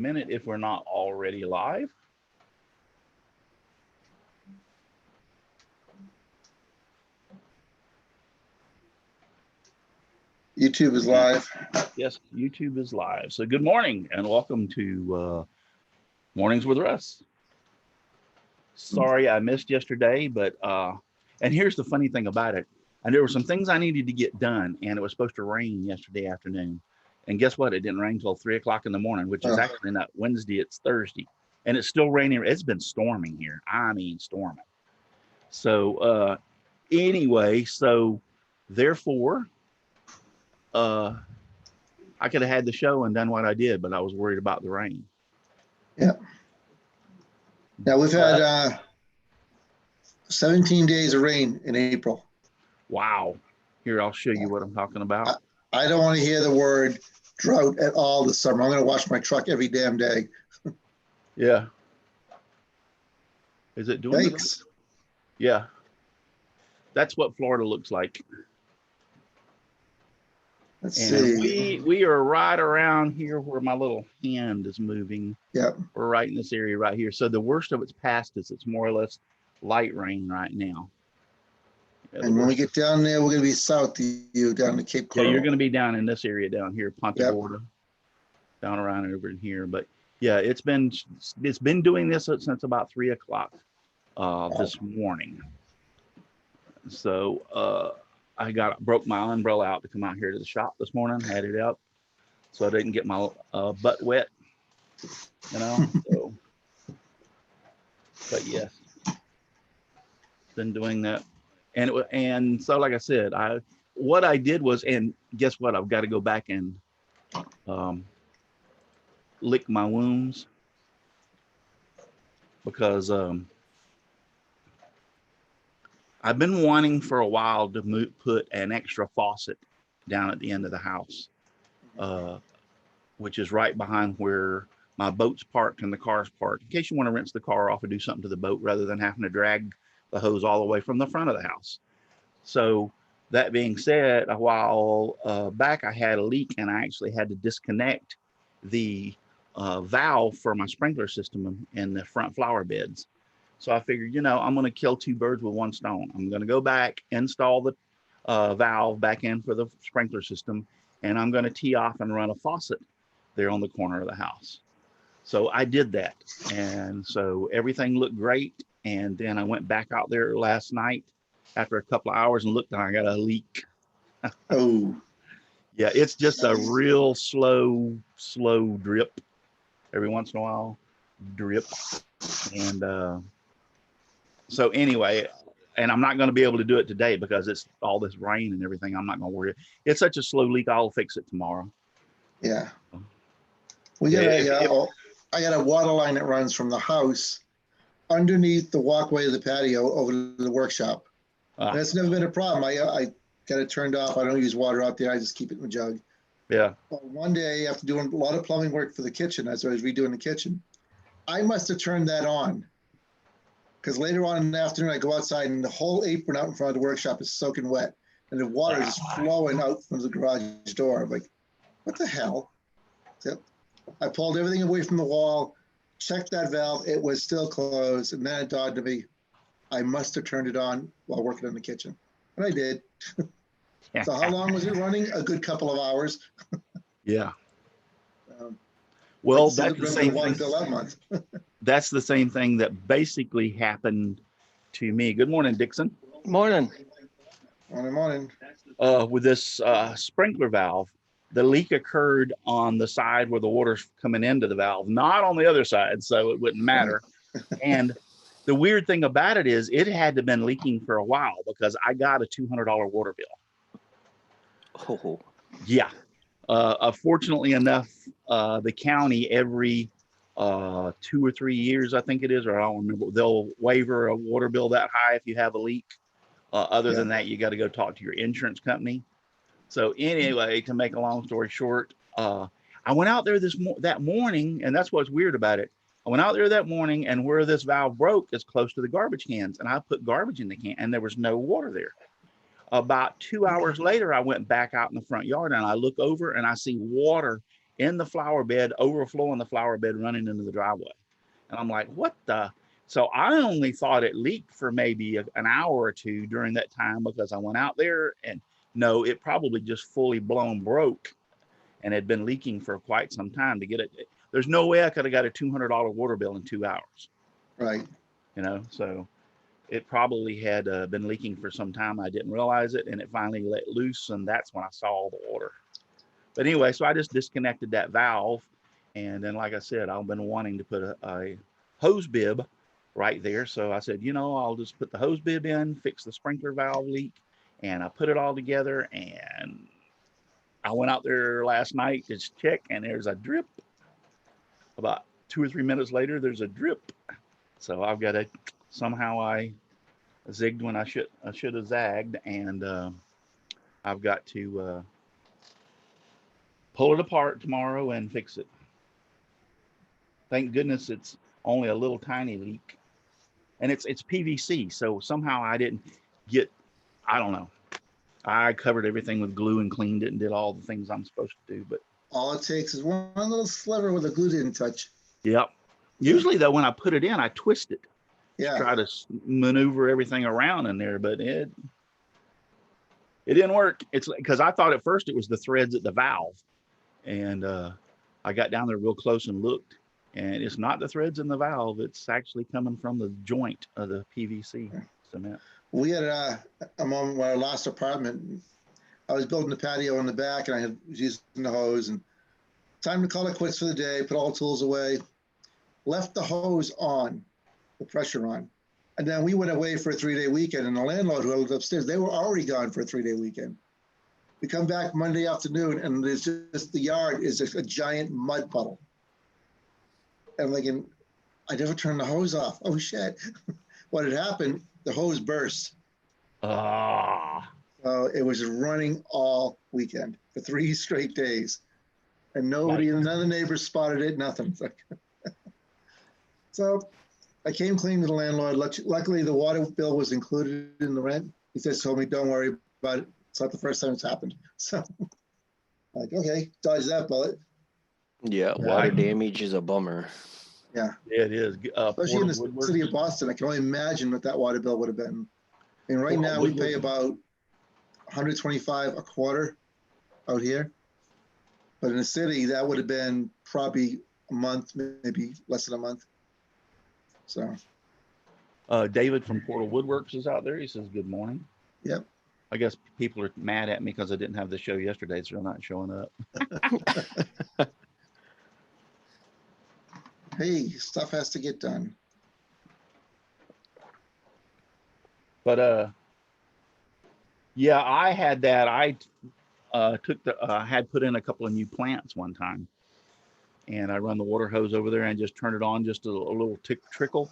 minute if we're not already live. YouTube is live. Yes, YouTube is live. So good morning and welcome to Mornings with Russ. Sorry I missed yesterday, but and here's the funny thing about it. And there were some things I needed to get done, and it was supposed to rain yesterday afternoon. And guess what? It didn't rain until 3 o'clock in the morning, which is actually not Wednesday, it's Thursday. And it's still raining. It's been storming here. I mean, storming. So anyway, so therefore, I could have had the show and done what I did, but I was worried about the rain. Yeah. Now we've had 17 days of rain in April. Wow. Here, I'll show you what I'm talking about. I don't want to hear the word drought at all this summer. I'm going to wash my truck every damn day. Yeah. Is it doing Thanks. Yeah. That's what Florida looks like. Let's see. We are right around here where my little hand is moving. Yeah. We're right in this area right here. So the worst of it's past us. It's more or less light rain right now. Yeah, and when we get down there, we're going to be south of you, down to Cape Coral. Yeah, you're going to be down in this area down here, Punta Gorda, down around over in here. But yeah, it's been doing this since about 3 o'clock this morning. So I broke my umbrella out to come out here to the shop this morning, had it out so I didn't get my butt wet, you know. So, but yes, been doing that. And so, like I said, what I did was, and guess what? I've got to go back and lick my wounds because I've been wanting for a while to put an extra faucet down at the end of the house, which is right behind where my boat's parked and the car's parked, in case you want to rinse the car off or do something to the boat rather than having to drag the hose all the way from the front of the house. So that being said, a while back I had a leak and I actually had to disconnect the valve for my sprinkler system in the front flower beds. So I figured, I'm going to kill two birds with one stone. I'm going to go back, install the valve back in for the sprinkler system, and I'm going to tee off and run a faucet there on the corner of the house. So I did that. And so everything looked great. And then I went back out there last night after a couple of hours and looked, and I got a leak. Oh. Yeah, it's just a real slow drip. Every once in a while, drip. And so anyway, and I'm not going to be able to do it today because it's all this rain and everything. I'm not going to worry. It's such a slow leak. I'll fix it tomorrow. Yeah. I got a water line that runs from the house underneath the walkway of the patio over to the workshop. That's never been a problem. I got it turned off. I don't use water out there. I just keep it in the jug. Yeah. Well, one day after doing a lot of plumbing work for the kitchen, as I was redoing the kitchen, I must have turned that on. Because later on in the afternoon, I go outside and the whole apron out in front of the workshop is soaking wet. And the water is just flowing out from the garage door. I'm like, what the hell? So I pulled everything away from the wall, checked that valve. It was still closed. And then it dawned to me, I must have turned it on while working in the kitchen. And I did. So how long was it running? A good couple of hours. Yeah. Well, that's the same thing. That month. That's the same thing that basically happened to me. Good morning, Dixon. Morning. Morning. With this sprinkler valve, the leak occurred on the side where the water's coming into the valve, not on the other side, so it wouldn't matter. And the weird thing about it is it had to have been leaking for a while because I got a $200 water bill. Oh. Yeah. Fortunately enough, the county every 2 or 3 years, I think it is, or I don't remember, they'll waiver a water bill that high if you have a leak. Other than that, you got to go talk to your insurance company. So anyway, to make a long story short, I went out there that morning, and that's what's weird about it. I went out there that morning, and where this valve broke is close to the garbage cans, and I put garbage in the can, and there was no water there. About 2 hours later, I went back out in the front yard, and I look over, and I see water in the flower bed, overflowing the flower bed, running into the driveway. And I'm like, what the? So I only thought it leaked for maybe an hour or two during that time because I went out there, and no, it probably just fully blown broke and had been leaking for quite some time to get it. There's no way I could have got a $200 water bill in 2 hours. Right. So it probably had been leaking for some time. I didn't realize it, and it finally let loose, and that's when I saw all the water. But anyway, so I just disconnected that valve, and then, like I said, I've been wanting to put a hose bib right there. So I said, I'll just put the hose bib in, fix the sprinkler valve leak, and I put it all together. And I went out there last night to check, and there's a drip. About 2 or 3 minutes later, there's a drip. So I've got to somehow I zigged when I should have zagged, and I've got to pull it apart tomorrow and fix it. Thank goodness it's only a little tiny leak, and it's PVC. So somehow I didn't get, I don't know. I covered everything with glue and cleaned it and did all the things I'm supposed to do. But all it takes is one little sliver where the glue didn't touch. Yep. Usually though, when I put it in, I twist it. Yeah. Try to maneuver everything around in there, but it didn't work. It's because I thought at first it was the threads at the valve, and I got down there real close and looked, and it's not the threads in the valve. It's actually coming from the joint of the PVC cement. We had a moment where our last apartment, I was building the patio in the back, and I was using the hose, and time to call it quits for the day, put all tools away, left the hose on, the pressure on. And then we went away for a 3-day weekend, and the landlord who lived upstairs, they were already gone for a 3-day weekend. We come back Monday afternoon, and there's just, the yard is just a giant mud puddle. And I'm thinking, I never turned the hose off. Oh shit. What had happened, the hose burst. It was running all weekend for 3 straight days. And none of the neighbors spotted it, nothing. So I came clean to the landlord. Luckily, the water bill was included in the rent. He just told me, don't worry about it. It's not the first time it's happened. So, like, okay, dodge that bullet. Yeah, water damage is a bummer. Yeah. Yeah, it is. Especially in the city of Boston. I can only imagine what that water bill would have been. And right now we pay about $125 a quarter out here. But in the city, that would have been probably a month, maybe less than a month. So. David from Portal Woodworks is out there. He says, good morning. Yep. I guess people are mad at me because I didn't have the show yesterday, so they're not showing up. Hey, stuff has to get done. But yeah, I had that. I had put in a couple of new plants one time, and I run the water hose over there and just turn it on, just a little trickle,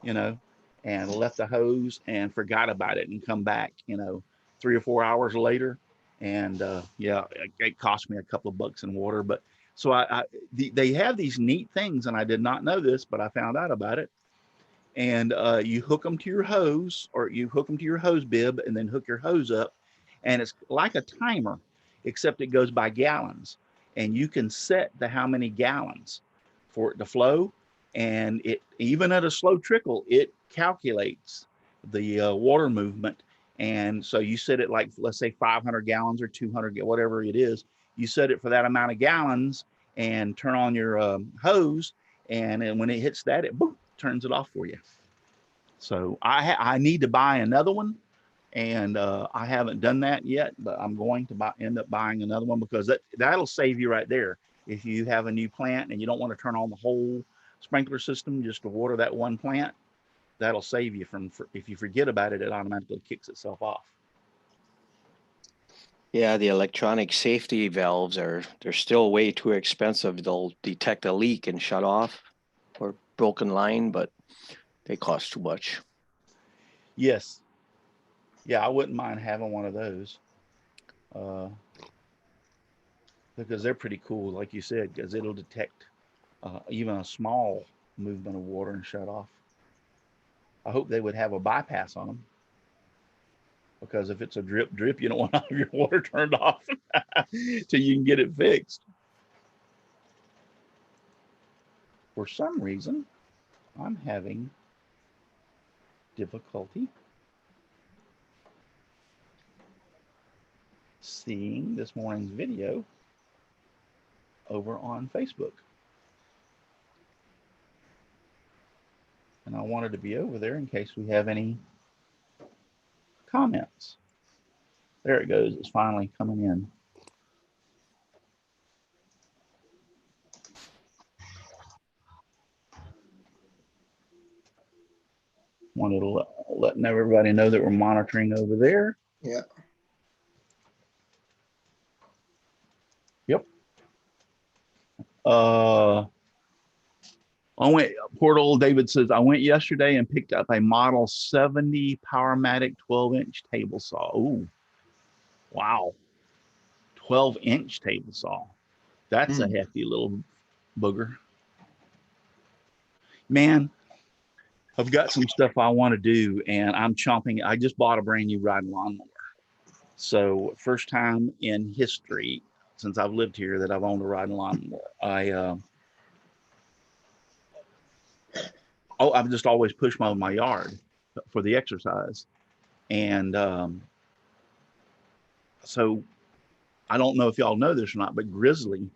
and left the hose and forgot about it, and come back, 3 or 4 hours later, and yeah, it cost me a couple of bucks in water. But so they have these neat things, and I did not know this, but I found out about it. And you hook them to your hose, or you hook them to your hose bib, and then hook your hose up, and it's like a timer, except it goes by gallons, and you can set how many gallons for it to flow, and it, even at a slow trickle, it calculates the water movement. And so you set it like, let's say 500 gallons or 200, whatever it is, you set it for that amount of gallons and turn on your hose, and when it hits that, it boom, turns it off for you. So I need to buy another one, and I haven't done that yet, but I'm going to end up buying another one, because that'll save you right there. If you have a new plant and you don't want to turn on the whole sprinkler system just to water that one plant, that'll save you if you forget about it, it automatically kicks itself off. Yeah, the electronic safety valves they're still way too expensive. They'll detect a leak and shut off, or broken line, but they cost too much. Yes. Yeah, I wouldn't mind having one of those. Because they're pretty cool, like you said, because it'll detect even a small movement of water and shut off. I hope they would have a bypass on them, because if it's a drip, you don't want to have your water turned off till you can get it fixed. for some reason, I'm having difficulty seeing this morning's video over on Facebook. And I wanted to be over there in case we have any comments. There it goes. It's finally coming in. Wanted to letting everybody know that we're monitoring over there. Yeah. Yep. Portal David says, I went yesterday and picked up a Model 70 Powermatic 12-inch table saw. Ooh, wow. 12-inch table saw. That's a hefty little booger. Man, I've got some stuff I want to do, and I'm chomping. I just bought a brand new riding lawnmower. So first time in history since I've lived here that I've owned a riding lawnmower. I've just always pushed mow my yard for the exercise. And so I don't know if y'all know this or not, but Grizzly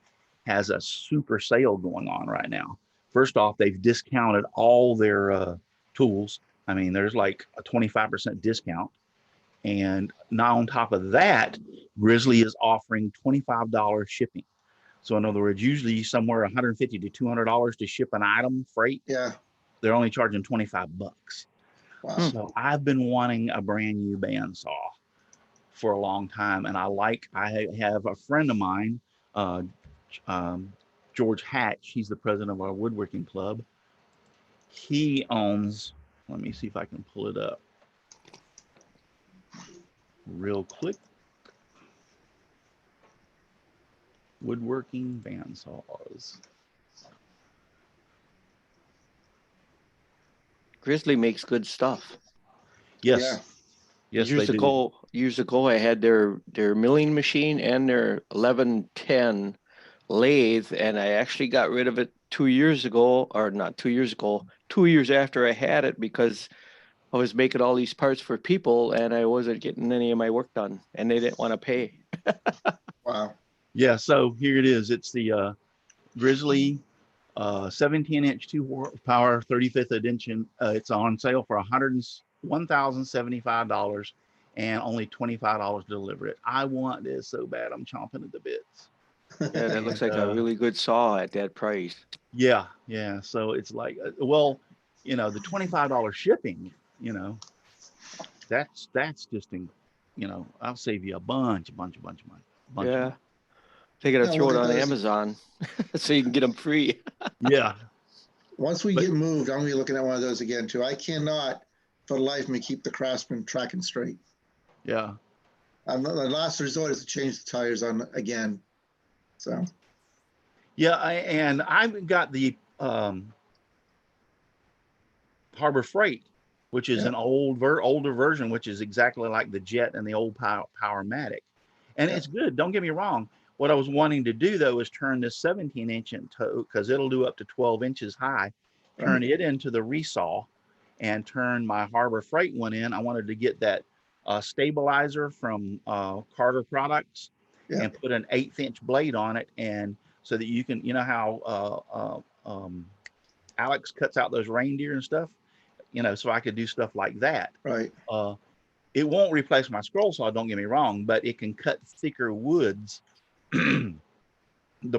has a super sale going on right now. First off, they've discounted all their tools. I mean, there's like a 25% discount. And now on top of that, Grizzly is offering $25 shipping. So in other words, usually somewhere $150 to $200 to ship an item freight. Yeah. They're only charging 25 bucks. Wow. So I've been wanting a brand new bandsaw for a long time. And I have a friend of mine, George Hatch. He's the president of our woodworking club. He owns, let me see if I can pull it up real quick. Woodworking bandsaws. Grizzly makes good stuff. Yes. Yeah. Yes, they do. Years ago, I had their milling machine and their 1110 lathe, and I actually got rid of it 2 years ago, or not 2 years ago, 2 years after I had it, because I was making all these parts for people and I wasn't getting any of my work done, and they didn't want to pay. Wow. Yeah, so here it is. It's the Grizzly 17-inch 2-horsepower 35th edition. It's on sale for $1,075 and only $25 to deliver it. I want this so bad. I'm chomping at the bits. Yeah, that looks like a really good saw at that price. Yeah, yeah. So it's like, well, the $25 shipping, that's just I'll save you a bunch. Yeah. They got to throw it on those. Amazon so you can get them free. Yeah. Once we get moved, I'm gonna be looking at one of those again too. I cannot for the life of me keep the Craftsman tracking straight. Yeah. The last resort is to change the tires on again. So. Yeah, and I've got the Harbor Freight, which is an older version, which is exactly like the Jet and the old Powermatic, and it's good. Don't get me wrong. What I was wanting to do though is turn this 17-inch into, because it'll do up to 12 inches high, turn it into the resaw, and turn my Harbor Freight one in. I wanted to get that stabilizer from Carter Products and put an 1/8-inch blade on it, and so that you can, how Alex cuts out those reindeer and stuff, so I could do stuff like that. Right. It won't replace my scroll saw, don't get me wrong, but it can cut thicker woods. The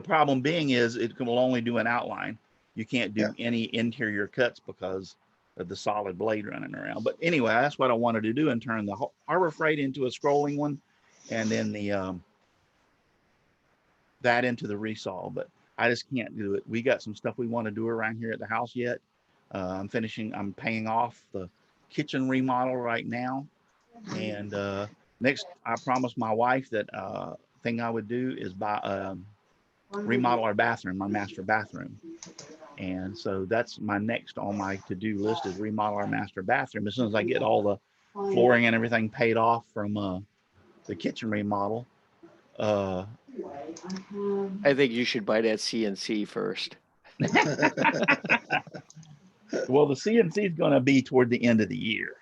problem being is it will only do an outline. You can't do any interior cuts because of the solid blade running around. But anyway, that's what I wanted to do, and turn the Harbor Freight into a scrolling one, and then the that into the resaw. But I just can't do it. We got some stuff we want to do around here at the house yet. I'm paying off the kitchen remodel right now, and next I promised my wife that thing I would do is buy remodel our bathroom, our master bathroom. And so that's my next on my to-do list, is remodel our master bathroom. As soon as I get all the flooring and everything paid off from the kitchen remodel. I think you should buy that CNC first. Well, the CNC is going to be toward the end of the year.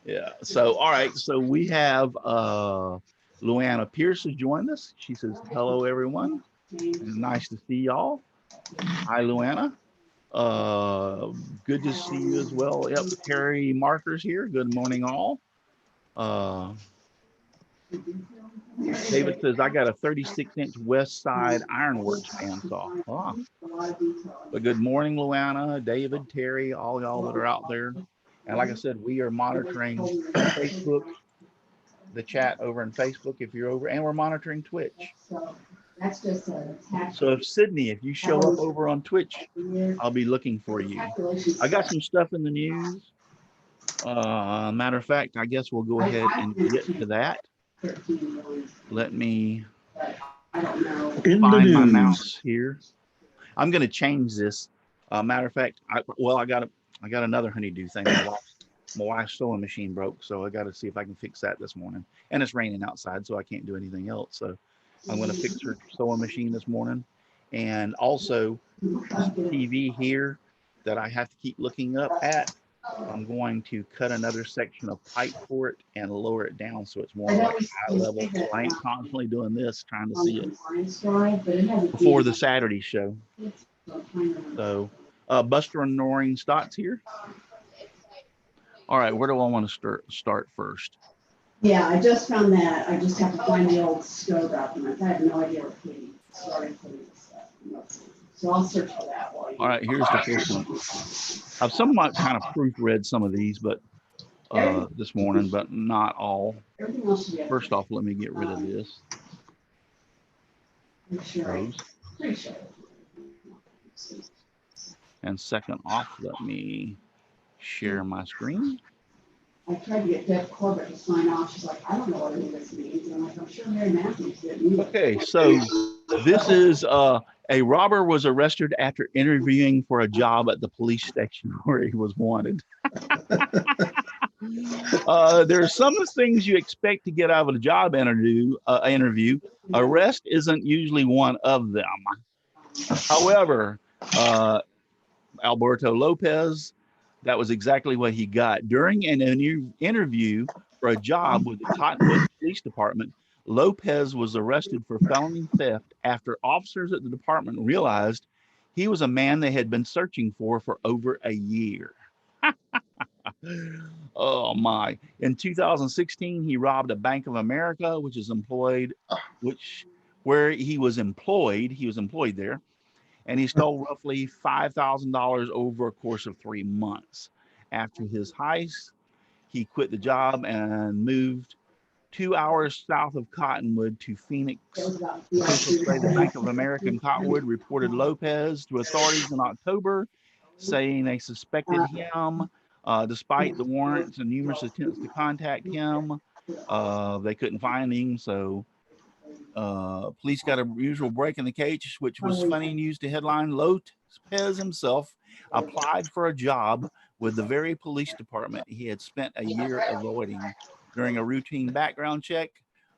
Yeah. So, all right. So we have Luana Pierce has joined us. She says, hello, everyone. It's nice to see y'all. Hi, Luana. Good to see you as well. Yep. Terry Markers here. Good morning, all. David says, I got a 36-inch West Side Ironworks bandsaw. Ah. But good morning, Luana, David, Terry, all y'all that are out there. And like I said, we are monitoring Facebook, the chat over in Facebook if you're over, and we're monitoring Twitch. So if Sydney, if you show up over on Twitch, I'll be looking for you. I got some stuff in the news. Matter of fact, I guess we'll go ahead and get to that. Let me find my mouse here. I'm going to change this. Matter of fact, I got another honeydew thing. My wife's sewing machine broke, so I got to see if I can fix that this morning. And it's raining outside, so I can't do anything else. So I'm going to fix her sewing machine this morning. And also, this TV here that I have to keep looking up at, I'm going to cut another section of pipe for it and lower it down so it's more like eye level. So I ain't constantly doing this, trying to see it before the Saturday show. So, Buster and Noreen Stott's here. All right, where do I want to start first? Yeah, I just found that. I just have to find the old SCO document. I have no idea what Katie started putting this stuff. So I'll search for that while you. All right, here's the first one. I've somewhat kind of proofread some of these, but this morning, but not all. First off, let me get rid of this. And second off, let me share my screen. I tried to get Deb Corbett to sign off. She's like, I don't know what any of this means. And I'm like, I'm sure Mary Matthews didn't. Okay, so this is a robber was arrested after interviewing for a job at the police station where he was wanted. There are some things you expect to get out of a job interview. Arrest isn't usually one of them. However, Alberto Lopez, that was exactly what he got. During an interview for a job with the Cottonwood Police Department, Lopez was arrested for felony theft after officers at the department realized he was a man they had been searching for over a year. Oh my. In 2016, he robbed a Bank of America, where he was employed there, and he stole roughly $5,000 over a course of 3 months. After his heist, he quit the job and moved 2 hours south of Cottonwood to Phoenix. Officials say the Bank of America in Cottonwood reported Lopez to authorities in October, saying they suspected him. Despite the warrants and numerous attempts to contact him, they couldn't find him. So police got a usual break in the cage, which was funny news to headline. Lopez himself applied for a job with the very police department he had spent a year avoiding. During a routine background check,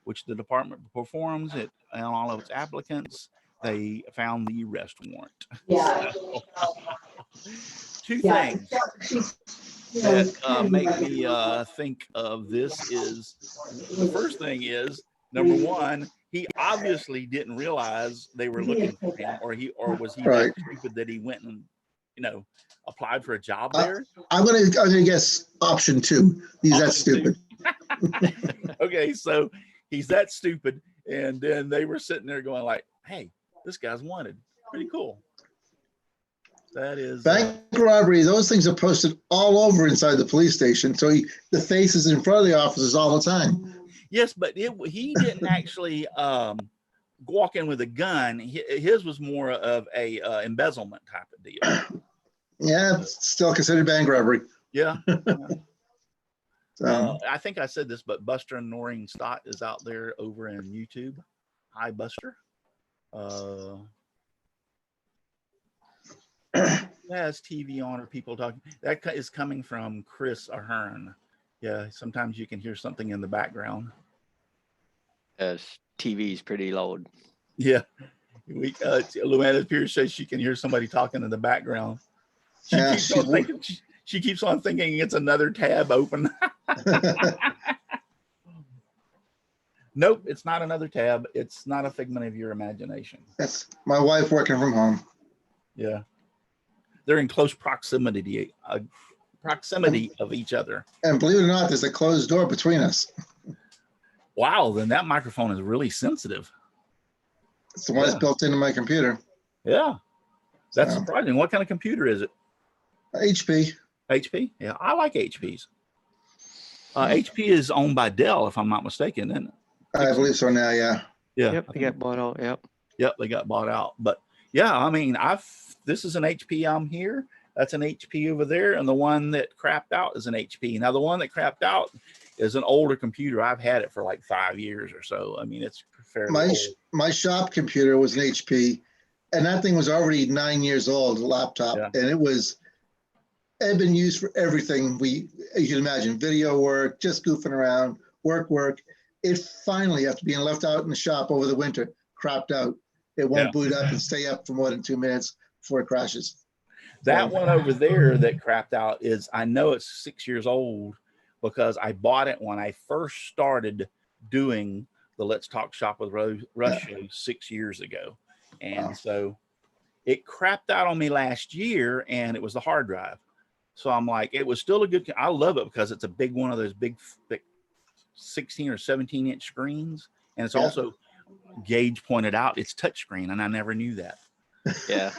which the department performs on all of its applicants, they found the arrest warrant. Yeah. Two things that make me think of this is, the first thing is, number one, he obviously didn't realize they were looking for him, or was he that stupid that he went and applied for a job there? I'm gonna guess option 2. He's that stupid. Okay, so he's that stupid, and then they were sitting there going like, "Hey, this guy's wanted." Pretty cool. That is bank robbery. Those things are posted all over inside the police station, so the face is in front of the officers all the time. Yes, but he didn't actually walk in with a gun. His was more of a embezzlement type of deal. Yeah, it's still considered bank robbery. Yeah. I think I said this, but Buster and Noreen Stott is out there over in YouTube. Hi, Buster. Has TV on or people talking. That is coming from Chris Ahern. Yeah, sometimes you can hear something in the background. Yes, TV is pretty loud. Yeah. Luanna Pierce says she can hear somebody talking in the background. She Yeah, keeps on thinking. She keeps on thinking it's another tab open. Nope, it's not another tab. It's not a figment of your imagination. That's my wife working from home. Yeah, they're in close proximity of each other. And believe it or not, there's a closed door between us. Wow, then that microphone is really sensitive. It's the one that's built into my computer. Yeah, that's So, surprising. What kind of computer is it? HP. HP? Yeah, I like HPs. HP is owned by Dell, if I'm not mistaken, isn't it? I believe so now, yeah. Yeah. Yep, they got bought out. Yep. Yep, they got bought out. But yeah, I mean, this is an HP I'm here. That's an HP over there. And the one that crapped out is an HP. Now, the one that crapped out is an older computer. I've had it for like 5 years or so. I mean, it's fairly old. My shop computer was an HP, and that thing was already 9 years old, a laptop. Yeah. And it had been used for everything you can imagine, video work, just goofing around, work. It finally, after being left out in the shop over the winter, crapped out. It won't boot up and stay up for more than 2 minutes before it crashes. That one over there that crapped out I know it's 6 years old because I bought it when I first started doing the Let's Talk Shop with Russ show 6 years ago. And so it crapped out on me last year, and it was the hard drive. So I'm like, it was still I love it because it's a big one of those big 16 or 17 inch screens. And it's also, Gage pointed out, it's touchscreen, and I never knew that. Yeah.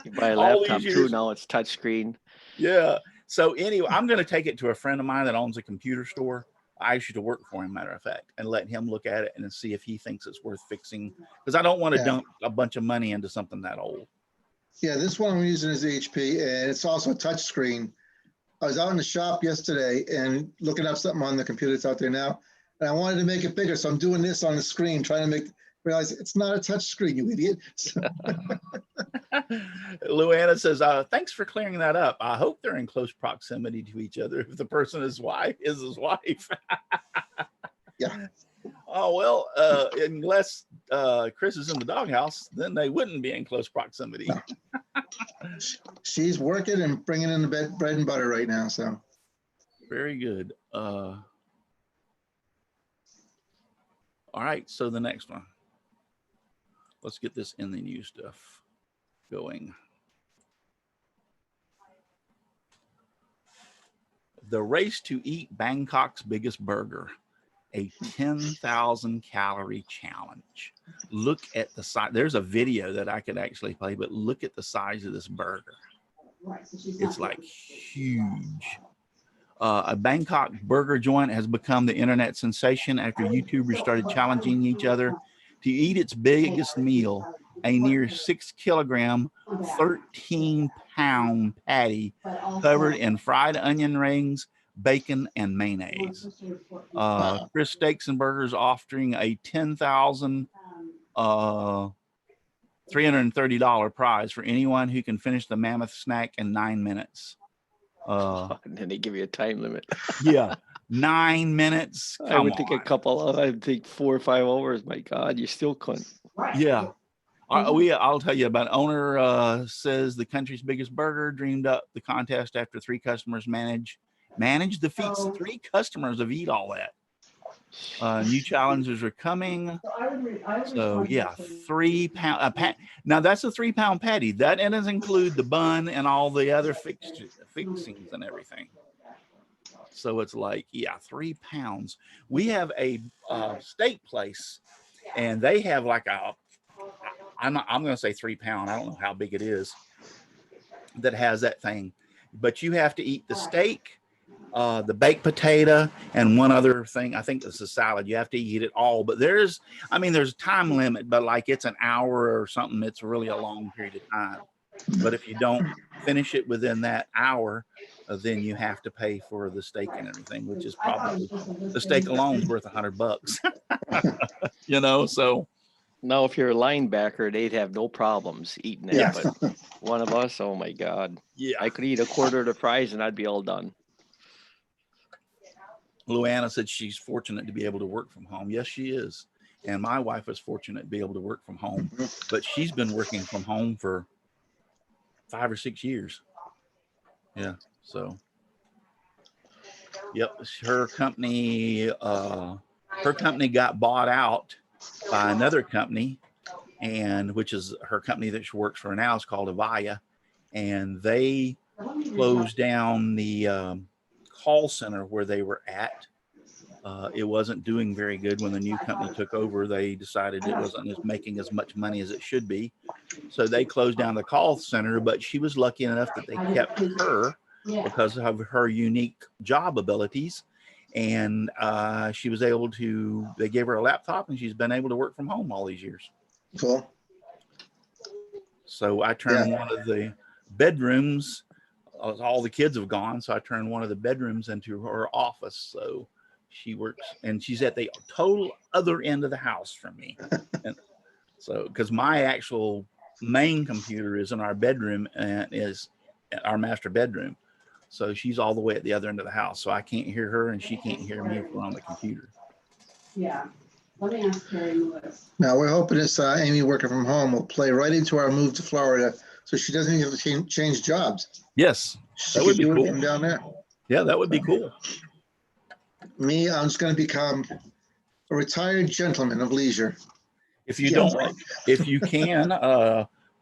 You buy a laptop too, now it's touchscreen. Yeah. So anyway, I'm going to take it to a friend of mine that owns a computer store. I used to work for him, matter of fact, and let him look at it and see if he thinks it's worth fixing. Because I don't want to dump a bunch of money into something that old. Yeah, this one I'm using is HP, and it's also a touch screen. I was out in the shop yesterday and looking up something on the computer that's out there now, and I wanted to make it bigger, so I'm doing this on the screen, trying to realize it's not a touch screen, you idiot. Luanna says, thanks for clearing that up. I hope they're in close proximity to each other if the person is his wife. Yeah. Oh, well, unless Chris is in the doghouse, then they wouldn't be in close proximity. No. She's working and bringing in the bread and butter right now, so. Very good. All right, so the next one. Let's get this in the new stuff going. The race to eat Bangkok's biggest burger, a 10,000 calorie challenge. Look at the size. There's a video that I could actually play, but look at the size of this burger. It's like huge. A Bangkok burger joint has become the internet sensation after YouTubers started challenging each other to eat its biggest meal, a near 6 kilogram, 13-pound patty covered in fried onion rings, bacon, and mayonnaise. Chris Steaks and Burgers offering a $10,330 prize for anyone who can finish the mammoth snack in 9 minutes. And then they give you a time limit. Yeah, 9 minutes. I would think I'd think 4 or 5 hours. My God, you still couldn't. Yeah. I'll tell you about owner says the country's biggest burger dreamed up the contest after 3 customers managed the feats. 3 customers have eat all that. New challenges are coming. So yeah, 3 pound. Now that's a 3-pound patty. That doesn't include the bun and all the other fixings and everything. So it's like, yeah, 3 pounds. We have a steak place, and they have like I'm going to say 3 pound. I don't know how big it is that has that thing, but you have to eat the steak, the baked potato, and one other thing. I think it's a salad. You have to eat it all, but there's a time limit, but like it's an hour or something. It's really a long period of time. But if you don't finish it within that hour, then you have to pay for the steak and everything, which is probably, the steak alone is worth $100. So. Now, if you're a linebacker, they'd have no problems eating that. Yeah. But one of us, oh my God. Yeah. I could eat a quarter of the fries and I'd be all done. Luanna said she's fortunate to be able to work from home. Yes, she is. And my wife was fortunate to be able to work from home, but she's been working from home for 5 or 6 years. Yeah. So, yep. Her company got bought out by another company, and which is her company that she works for now is called Avaya, and they closed down the call center where they were at. It wasn't doing very good when the new company took over. They decided it wasn't making as much money as it should be. So they closed down the call center, but she was lucky enough that they kept her because of her unique job abilities. And she was able to, they gave her a laptop and she's been able to work from home all these years. Cool. So I turned one of the bedrooms, all the kids have gone. So I turned one of the bedrooms into her office. So she works, and she's at the total other end of the house from me. And so, because my actual main computer is in our bedroom and is our master bedroom. So she's all the way at the other end of the house. So I can't hear her and she can't hear me if we're on the computer. Yeah. Let me ask Carrie Lewis. Now we're hoping this Amy working from home will play right into our move to Florida, so she doesn't even have to change jobs. Yes, She that would can be do cool. it from down there. Yeah, that would be cool. Me, I'm just going to become a retired gentleman of leisure. If you don't, if you can,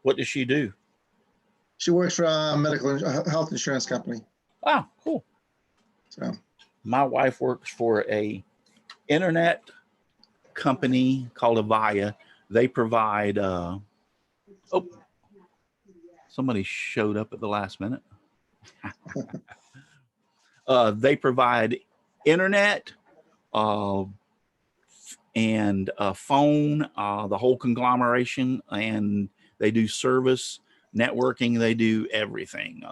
what does she do? She works for a medical health insurance company. Ah, cool. So my wife works for a internet company called Avaya. They provide, somebody showed up at the last minute. They provide internet and phone, the whole conglomeration, and they do service, networking, they do everything.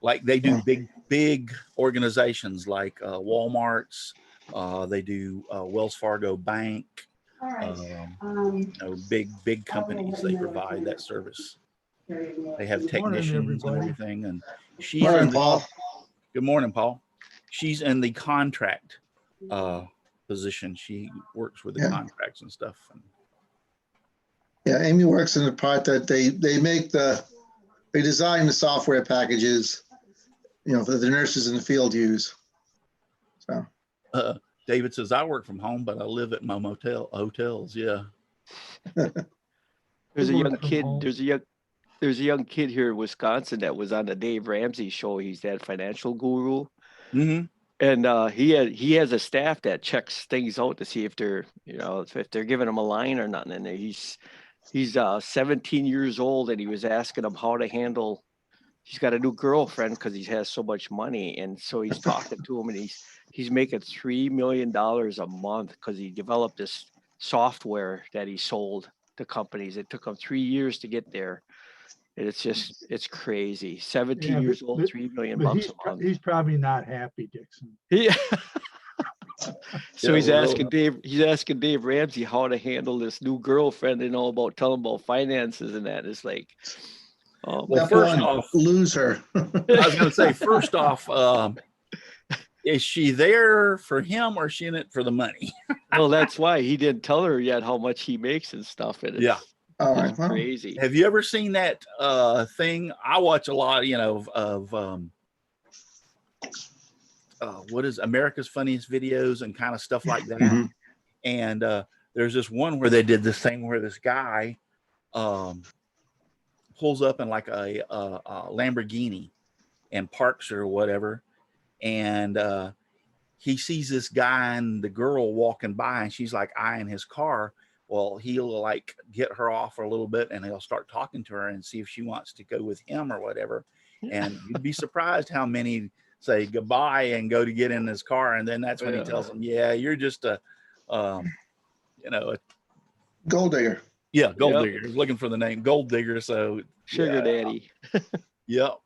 Like they do big organizations like Walmart's, they do Wells Fargo Bank, big companies, they provide that service. They have technicians and everything. And she's morning, Paul. Good morning, Paul. She's in the contract position. She works with the contracts and stuff. Yeah, Amy works in the part that they design the software packages, for the nurses in the field use. So David says, I work from home, but I live at my hotels. Yeah. There's a young kid. There's a young kid here in Wisconsin that was on the Dave Ramsey show. He's that financial guru. Mm-hmm. And he has a staff that checks things out to see if they're giving him a line or nothing. And he's 17 years old, and he was asking him how to handle. He's got a new girlfriend because he has so much money, and so he's talking to him, and he's making $3 million a month because he developed this software that he sold to companies. It took him 3 years to get there. And it's crazy. 17 years old, $3 million bucks a month. He's probably not happy, Dixon. Yeah. So he's asking Dave Ramsey how to handle this new girlfriend and all about telling about finances and that. It's like, well, first off, lose her. I was going to say, first off, is she there for him or is she in it for the money? Well, that's why he didn't tell her yet how much he makes and stuff. And it's crazy. Have you ever seen that thing? I watch a lot, of what is America's Funniest Videos and kind of stuff like that. Mm-hmm. And there's this one where they did this thing where this guy pulls up in like a Lamborghini and parks or whatever. And he sees this guy and the girl walking by, and she's like eyeing his car. Well, he'll like get her off for a little bit and he'll start talking to her and see if she wants to go with him or whatever. And you'd be surprised how many say goodbye and go to get in his car. And then that's when he tells them, yeah, you're just a gold digger. Yeah. Gold digger. He's looking for the name gold digger. So sugar daddy. Yep.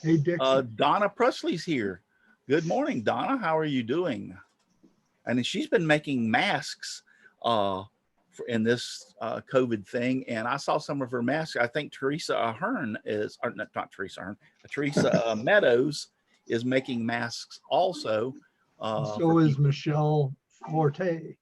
Hey, Dixon. Donna Presley's here. Good morning, Donna. How are you doing? And she's been making masks in this COVID thing. And I saw some of her masks. I think Teresa Ahern is, or not Teresa Ahern, Teresa Meadows is making masks also. So is Michelle Forte.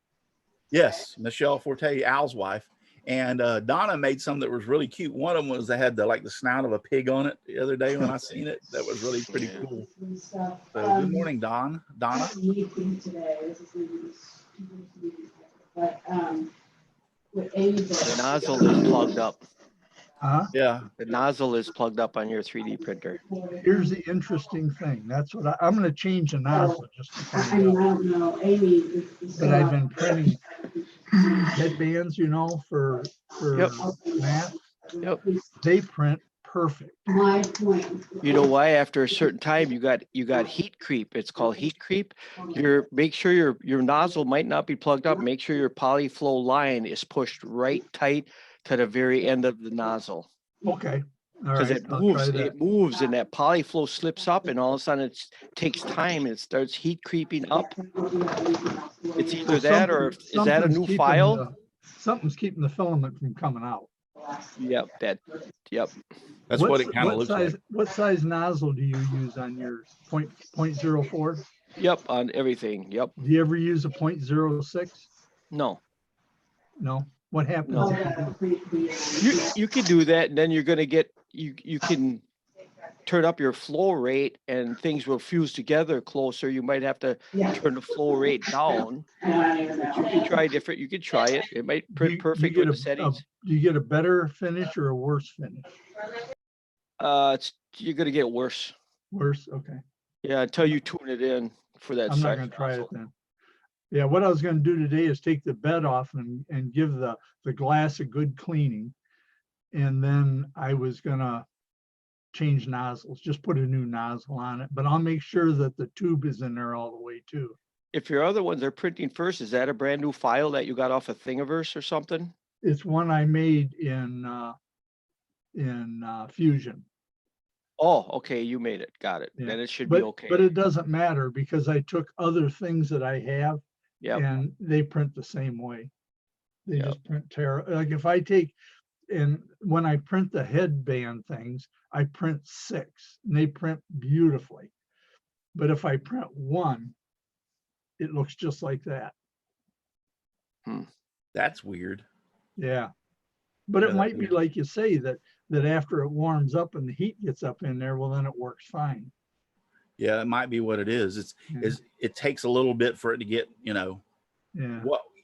Yes, Michelle Forte, Al's wife. And Donna made some that was really cute. One of them was they had the snout of a pig on it the other day when I seen it. That was really pretty Yeah. cool. And stuff. So good morning, Donna. Need things today. This is but with Amy. The nozzle is plugged up. Yeah. The nozzle is plugged up on your 3D printer. Here's the interesting thing. That's what I'm gonna change the nozzle just to I find mean, I out. don't know, Amy is. But I've been printing headbands, for Yep. math. Yep. They print perfect. My point. You know why? After a certain time, you got heat creep. It's called heat creep. Make sure your nozzle might not be plugged up. Make sure your polyflow line is pushed right tight to the very end of the nozzle. Okay. All Because right. I'll try that. it moves, and that polyflow slips up, and all of a sudden it takes time and it starts heat creeping up. It's either that or is that a new file? Something's keeping the filament from coming out. Yep. That's what it kind of looks like. What size nozzle do you use on yours? 0.04? Yep, on everything. Yep. Do you ever use a 0.06? No. No. What happens? No. You can do that, and then you're gonna get you can turn up your flow rate, and things will fuse together closer. You might have to turn the flow rate down. But you can try different. You can try it. It might print perfect with the settings. Do you get a better finish or a worse finish? You're gonna get worse. Worse. Okay. Yeah, until you tune it in for that. I'm not gonna try it then. Yeah, what I was gonna do today is take the bed off and give the glass a good cleaning. And then I was gonna change nozzles, just put a new nozzle on it, but I'll make sure that the tube is in there all the way too. If your other ones are printing first, is that a brand new file that you got off of Thingiverse or something? It's one I made in Fusion. Oh, okay, you made it. Got it. Yeah. Then it should be okay. But it doesn't matter because I took other things that I have and they print the same way. They just print like if I take, and when I print the headband things, I print 6 and they print beautifully. But if I print 1, it looks just like that. That's weird. Yeah. But it might be like you say that after it warms up and the heat gets up in there, well, then it works fine. Yeah, it might be what it is. It takes a little bit for it to get,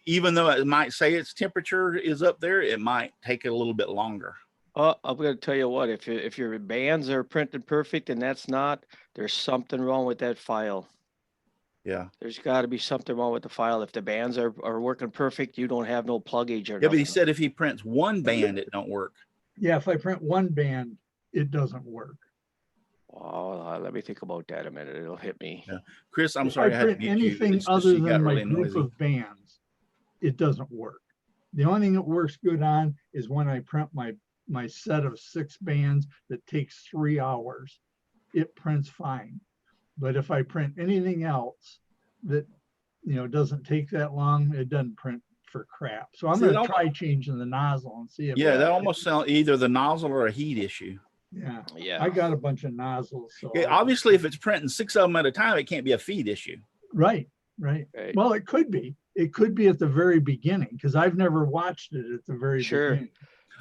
even though it might say its temperature is up there, it might take it a little bit longer. I'm going to tell you what, if your bands are printed perfect and that's not, there's something wrong with that file. Yeah. There's got to be something wrong with the file. If the bands are working perfect, you don't have no pluggage or Yeah, but he said if he prints 1 band, it don't work. Yeah, if I print 1 band, it doesn't work. Oh, let me think about that a minute. It'll hit me. Yeah. Chris, I'm sorry. If I print anything other than my group of bands, it doesn't work. The only thing it works good on is when I print my set of 6 bands that takes 3 hours. It prints fine. But if I print anything else that doesn't take that long, it doesn't print for crap. So I'm going to try changing the nozzle and see if that almost sounds either the nozzle or a heat issue. Yeah. I got a bunch of nozzles. So obviously, if it's printing 6 of them at a time, it can't be a feed issue. Right. Well, it could be. It could be at the very beginning because I've never watched it at the very beginning.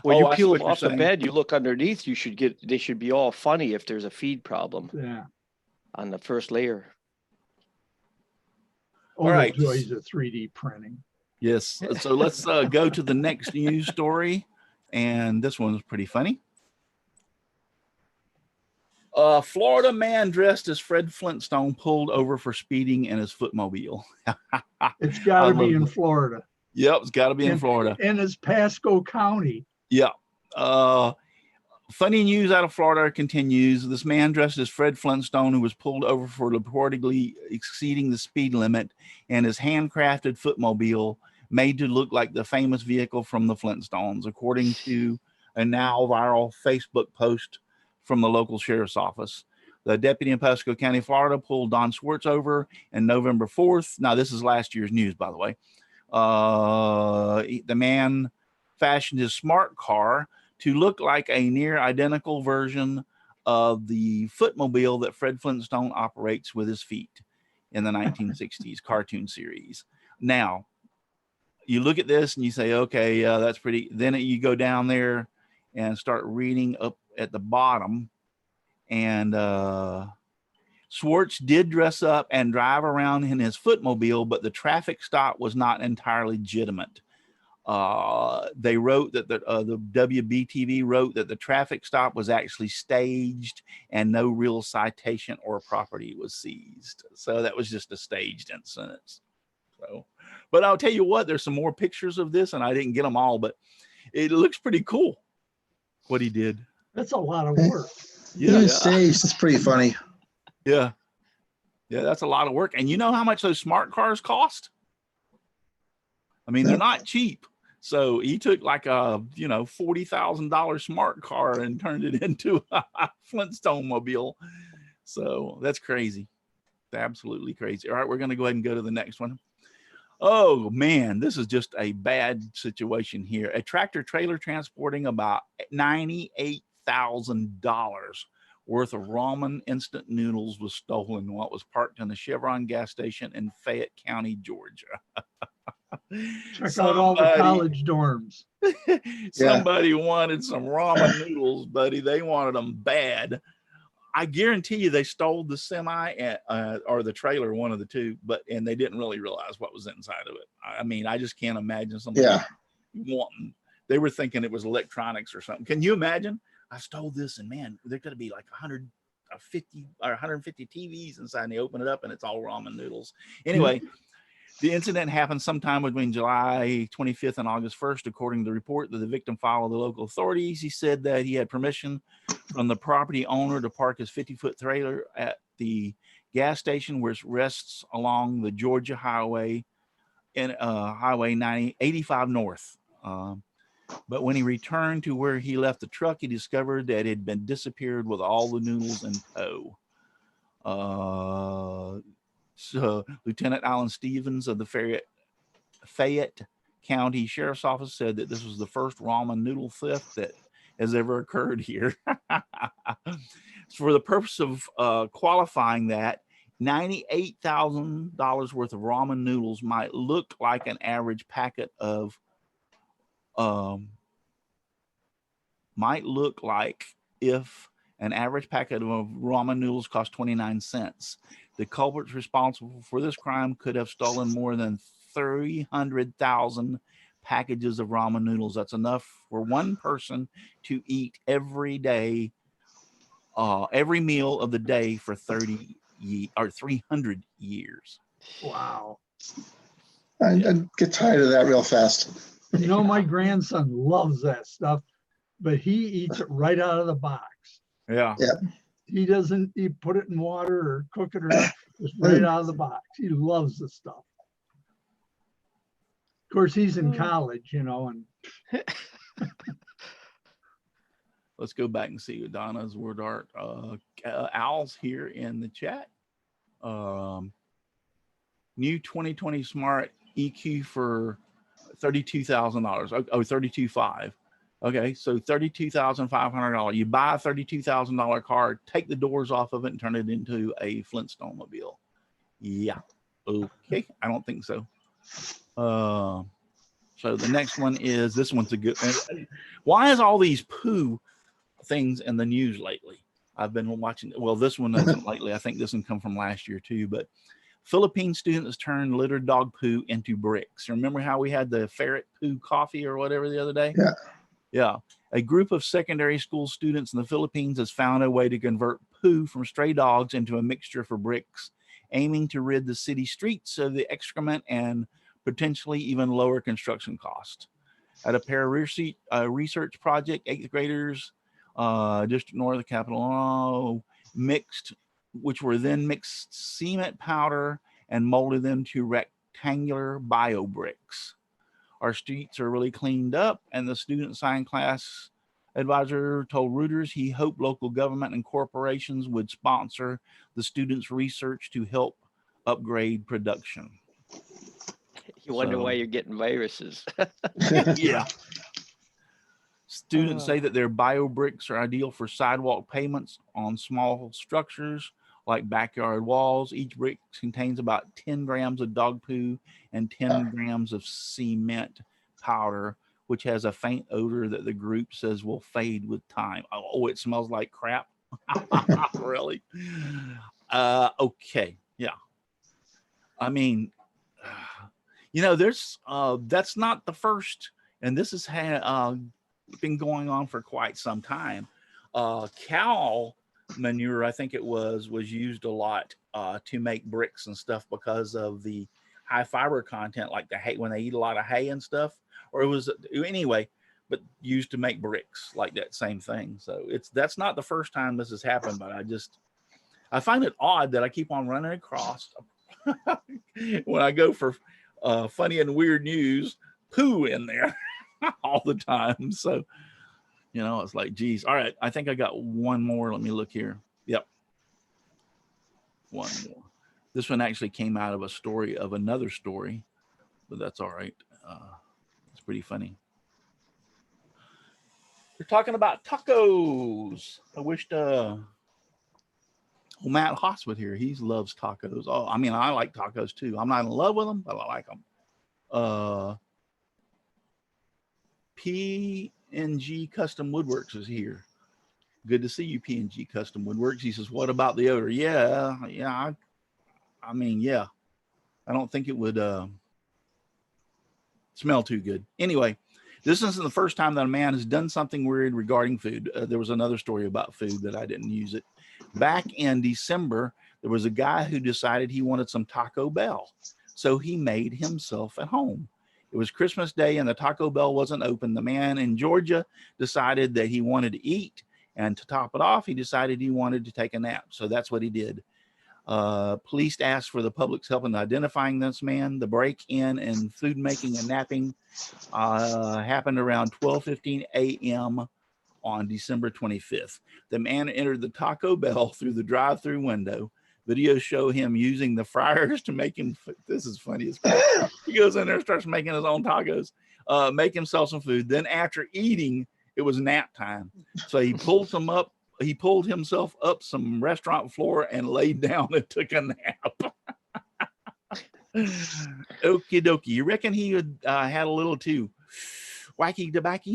When you peel them off the bed, you look underneath. They should be all funny if there's a feed problem. Yeah. On the first layer. All right. Joys of 3D printing. Yes. So let's go to the next news story. And this one's pretty funny. Florida man dressed as Fred Flintstone pulled over for speeding in his footmobile. It's got to be in Florida. Yep, it's got to be in Florida. And it's Pasco County. Yeah. Funny news out of Florida continues. This man dressed as Fred Flintstone, who was pulled over for reportedly exceeding the speed limit, and his handcrafted footmobile made to look like the famous vehicle from the Flintstones, according to a now viral Facebook post from the local sheriff's office. The deputy in Pasco County, Florida, pulled Don Swartz over on November 4th. Now, this is last year's news, by the way. The man fashioned his smart car to look like a near identical version of the footmobile that Fred Flintstone operates with his feet in the 1960s cartoon series. Now, you look at this and you say, okay, yeah, that's pretty. Then you go down there and start reading up at the bottom. And Schwartz did dress up and drive around in his footmobile, but the traffic stop was not entirely legitimate. They wrote that the WBTV wrote that the traffic stop was actually staged and no real citation or property was seized. So that was just a staged incident. So, but I'll tell you what, there's some more pictures of this, and I didn't get them all, but it looks pretty cool what he did. That's a lot of work. Yeah, staged. It's pretty funny. Yeah, that's a lot of work. And you know how much those smart cars cost? I mean, they're not cheap. So he took like a, $40,000 smart car and turned it into a Flintstone mobile. So that's crazy. Absolutely crazy. All right, we're going to go ahead and go to the next one. Oh man, this is just a bad situation here. A tractor trailer transporting about $98,000 worth of ramen instant noodles was stolen while it was parked in a Chevron gas station in Fayette County, Georgia. Check out all the college dorms. Somebody wanted some ramen noodles, buddy. They wanted them bad. I guarantee you they stole the semi or the trailer, one of the two, and they didn't really realize what was inside of it. I mean, I just can't imagine somebody wanting. They were thinking it was electronics or something. Can you imagine? I stole this, and man, there's going to be like 150 or 150 TVs inside, and they open it up, and it's all ramen noodles. Anyway. The incident happened sometime between July 25th and August 1st, according to the report that the victim filed with the local authorities. He said that he had permission from the property owner to park his 50-foot trailer at the gas station, which rests along the Georgia Highway in Highway 85 North. But when he returned to where he left the truck, he discovered that it had been disappeared with all the noodles in tow. So Lieutenant Alan Stevens of the Fayette County Sheriff's Office said that this was the first ramen noodle theft that has ever occurred here. For the purpose of qualifying that, $98,000 worth of ramen noodles might look like an average packet of if an average packet of ramen noodles cost 29 cents. The culprits responsible for this crime could have stolen more than 300,000 packages of ramen noodles. That's enough for one person to eat every day, every meal of the day for 300 years. Wow. I'd get tired of that real fast. My grandson loves that stuff, but he eats it right out of the box. Yeah. He doesn't put it in water or cook it or just right out of the box. He loves the stuff. Of course, he's in college, and let's go back and see Donna's word art. Al's here in the chat. New 2020 Smart EQ for $32,000. Oh, $32,500. Okay, so $32,500. You buy a $32,000 car, take the doors off of it, and turn it into a Flintstone mobile. Yeah. Okay, I don't think so. So the next one is, this one's a good one. Why is all these poo things in the news lately? I've been watching. Well, this one isn't lately. I think this one come from last year too. But Philippine students turned littered dog poo into bricks. Remember how we had the ferret poo coffee or whatever the other day? Yeah. Yeah. A group of secondary school students in the Philippines has found a way to convert poo from stray dogs into a mixture for bricks, aiming to rid the city streets of the excrement and potentially even lower construction cost. At a research project, 8th graders, district north of the capital, which were then mixed cement powder and molded them to rectangular bio bricks. Our streets are really cleaned up, and the student science class advisor told Reuters he hoped local government and corporations would sponsor the students' research to help upgrade production. You wonder why you're getting viruses. Yeah. Students say that their bio bricks are ideal for sidewalk pavements on small structures like backyard walls. Each brick contains about 10 grams of dog poo and 10 grams of cement powder, which has a faint odor that the group says will fade with time. Oh, it smells like crap. Really? Okay. Yeah. I mean, there's that's not the first, and this has been going on for quite some time. Cow manure, I think it was used a lot to make bricks and stuff because of the high fiber content, like the hay when they eat a lot of hay and stuff, or it was anyway, but used to make bricks, like that same thing. So that's not the first time this has happened, but I find it odd that I keep on running across when I go for funny and weird news, poo in there all the time. So, it's like, geez. All right. I think I got one more. Let me look here. Yep. One more. This one actually came out of a story of another story, but that's all right. It's pretty funny. We're talking about tacos. I wished Matt Hosswood here. He loves tacos. Oh, I mean, I like tacos too. I'm not in love with them, but I like them. P&G Custom Woodworks is here. Good to see you, P&G Custom Woodworks. He says, what about the odor? Yeah. I mean, yeah. I don't think it would smell too good. Anyway, this isn't the first time that a man has done something weird regarding food. There was another story about food that I didn't use it. Back in December, there was a guy who decided he wanted some Taco Bell. So he made himself at home. It was Christmas Day and the Taco Bell wasn't open. The man in Georgia decided that he wanted to eat, and to top it off, he decided he wanted to take a nap. So that's what he did. Police asked for the public's help in identifying this man. The break-in and food making and napping happened around 12:15 a.m. on December 25th. The man entered the Taco Bell through the drive-through window. Videos show him using the fryers to make him. This is funny as fuck. He goes in there and starts making his own tacos, make himself some food. Then after eating, it was nap time. So he pulled himself up some restaurant floor and laid down and took a nap. Okie dokie. You reckon he had a little too wacky tobacco?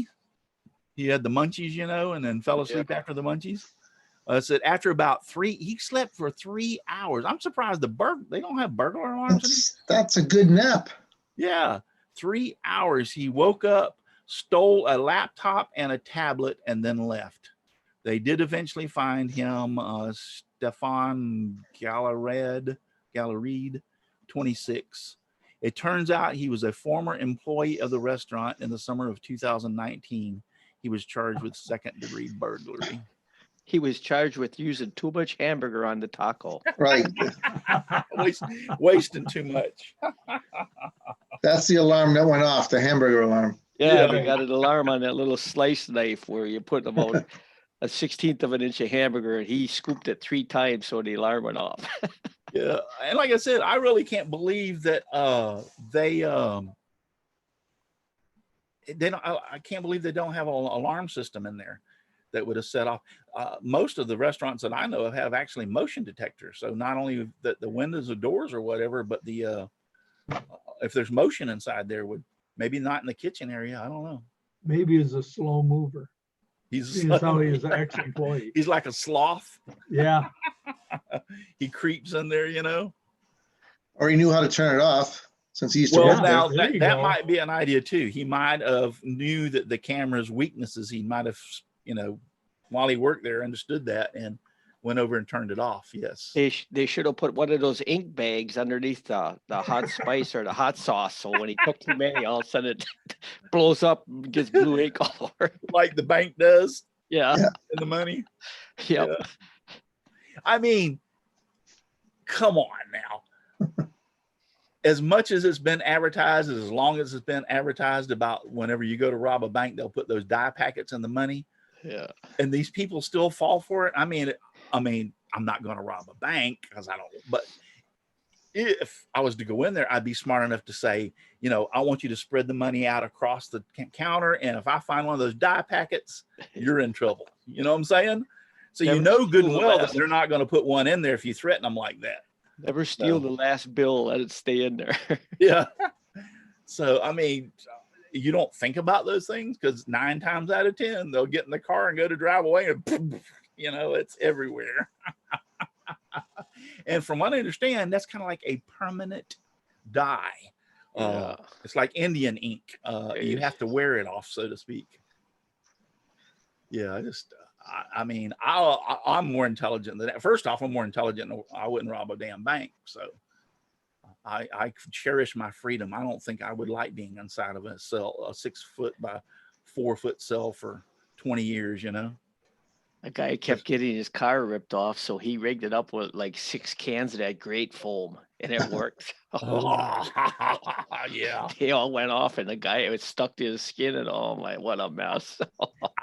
He had the munchies, and then fell asleep after the munchies. Said after about he slept for 3 hours. I'm surprised they don't have burglar alarms. That's a good nap. Yeah. 3 hours. He woke up, stole a laptop and a tablet, and then left. They did eventually find him, Stefan Gallered, 26. It turns out he was a former employee of the restaurant in the summer of 2019. He was charged with second-degree burglary. He was charged with using too much hamburger on the taco. Right. Wasting too much. That's the alarm that went off, the hamburger alarm. Yeah, they got an alarm on that little slice knife where you put about a 1/16 of an inch of hamburger, and he scooped it 3 times so the alarm went off. Yeah, and like I said, I really can't believe that they don't. I can't believe they don't have an alarm system in there that would have set off. Most of the restaurants that I know of have actually motion detectors. So not only the windows or doors or whatever, but if there's motion inside there, would maybe not in the kitchen area. I don't know. Maybe he's a slow mover. He's how he is an ex-employee. He's like a sloth. Yeah. He creeps in there, Or he knew how to turn it off since he used to Well, work now there. that might be an idea too. He might have knew that the camera's weaknesses. He might have, while he worked there, understood that and went over and turned it off. Yes. They should have put one of those ink bags underneath the hot spice or the hot sauce. So when he took too many, all of a sudden it blows up and gets blue ink all over. Like the bank does. Yeah. And the money. Yep. Yeah. I mean, come on now. As much as it's been advertised, as long as it's been advertised about whenever you go to rob a bank, they'll put those dye packets in the money. Yeah. And these people still fall for it. I mean, I'm not going to rob a bank because I don't, but if I was to go in there, I'd be smart enough to say, I want you to spread the money out across the counter. And if I find one of those dye packets, you're in trouble. You know what I'm saying? So Never you know good steal and the well that last- they're not going to put one in there if you threaten them like that. Never steal the last bill, let it stay in there. Yeah. So, I mean, you don't think about those things because 9 times out of 10, they'll get in the car and go to drive away and, you know, it's everywhere. And from what I understand, that's kind of like a permanent dye. Yeah. It's like Indian ink. You have to wear it off, so to speak. Yeah, I mean, I'm more intelligent than that. First off, I'm more intelligent than I wouldn't rob a damn bank. So I cherish my freedom. I don't think I would like being inside of a cell, a 6 foot by 4 foot cell for 20 years, you know? A guy kept getting his car ripped off, so he rigged it up with like 6 cans of that great foam, and it worked. Yeah. They all went off, and the guy, it was stuck to his skin, and oh my, what a mess.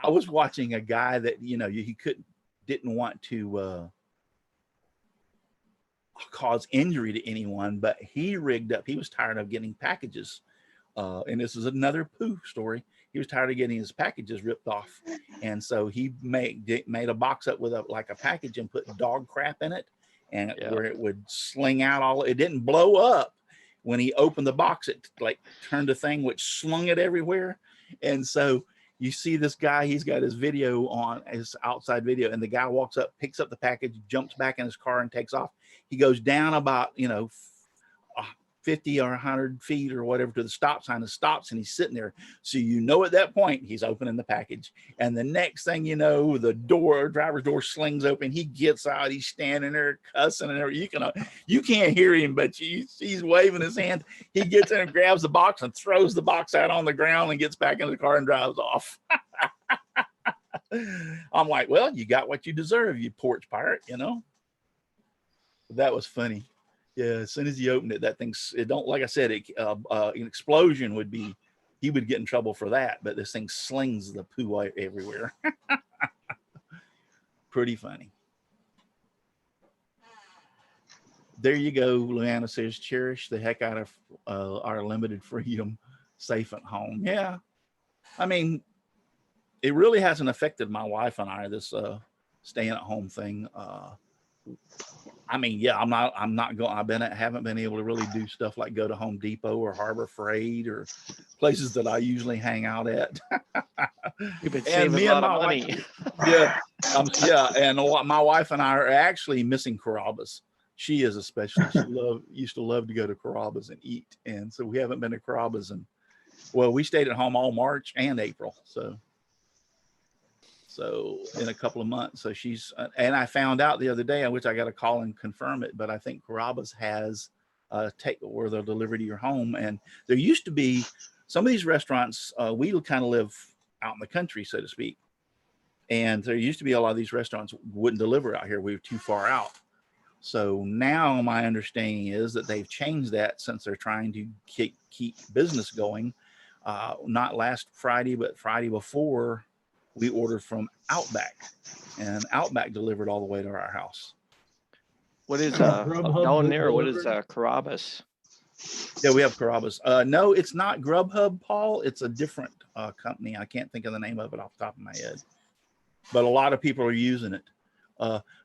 I was watching a guy that, you know, he didn't want to cause injury to anyone, but he rigged up. He was tired of getting packages. And this is another poo story. He was tired of getting his packages ripped off. And so he made a box up with like a package and put dog crap in it, and where it would sling out it didn't blow up. When he opened the box, it like turned a thing which slung it everywhere. And so you see this guy, he's got his video on, his outside video, and the guy walks up, picks up the package, jumps back in his car and takes off. He goes down about, 50 or 100 feet or whatever to the stop sign and stops, and he's sitting there. So at that point he's opening the package, and the next thing you know, the driver's door slings open. He gets out, he's standing there cussing and everything. You can't hear him, but he's waving his hand. He gets in and grabs the box and throws the box out on the ground and gets back in the car and drives off. I'm like, well, you got what you deserve, you porch pirate, That was funny. Yeah, as soon as he opened it, that like I said, an explosion he would get in trouble for that, but this thing slings the poo everywhere. Pretty funny. There you go. Luana says, cherish the heck out of our limited freedom, safe at home. Yeah. I mean, it really hasn't affected my wife and I, this staying at home thing. I mean, yeah, I haven't been able to really do stuff like go to Home Depot or Harbor Freight or places that I usually hang out at. You've been saving a lot of money. And my wife and I are actually missing Carrabba's. She is especially. She used to love to go to Carrabba's and eat, and so we haven't been to Carrabba's, and we stayed at home all March and April, so in a couple of months. So and I found out the other day, which I got to call and confirm it, but I think Carrabba's has where they'll deliver to your home. And there used to be some of these restaurants, we kind of live out in the country, so to speak. And there used to be a lot of these restaurants wouldn't deliver out here. We were too far out. So now my understanding is that they've changed that since they're trying to keep business going. Not last Friday, but Friday before, we ordered from Outback, and Outback delivered all the way to our house. What is down there? What is Carrabba's? Yeah, we have Carrabba's. No, it's not Grubhub, Paul. It's a different company. I can't think of the name of it off the top of my head, but a lot of people are using it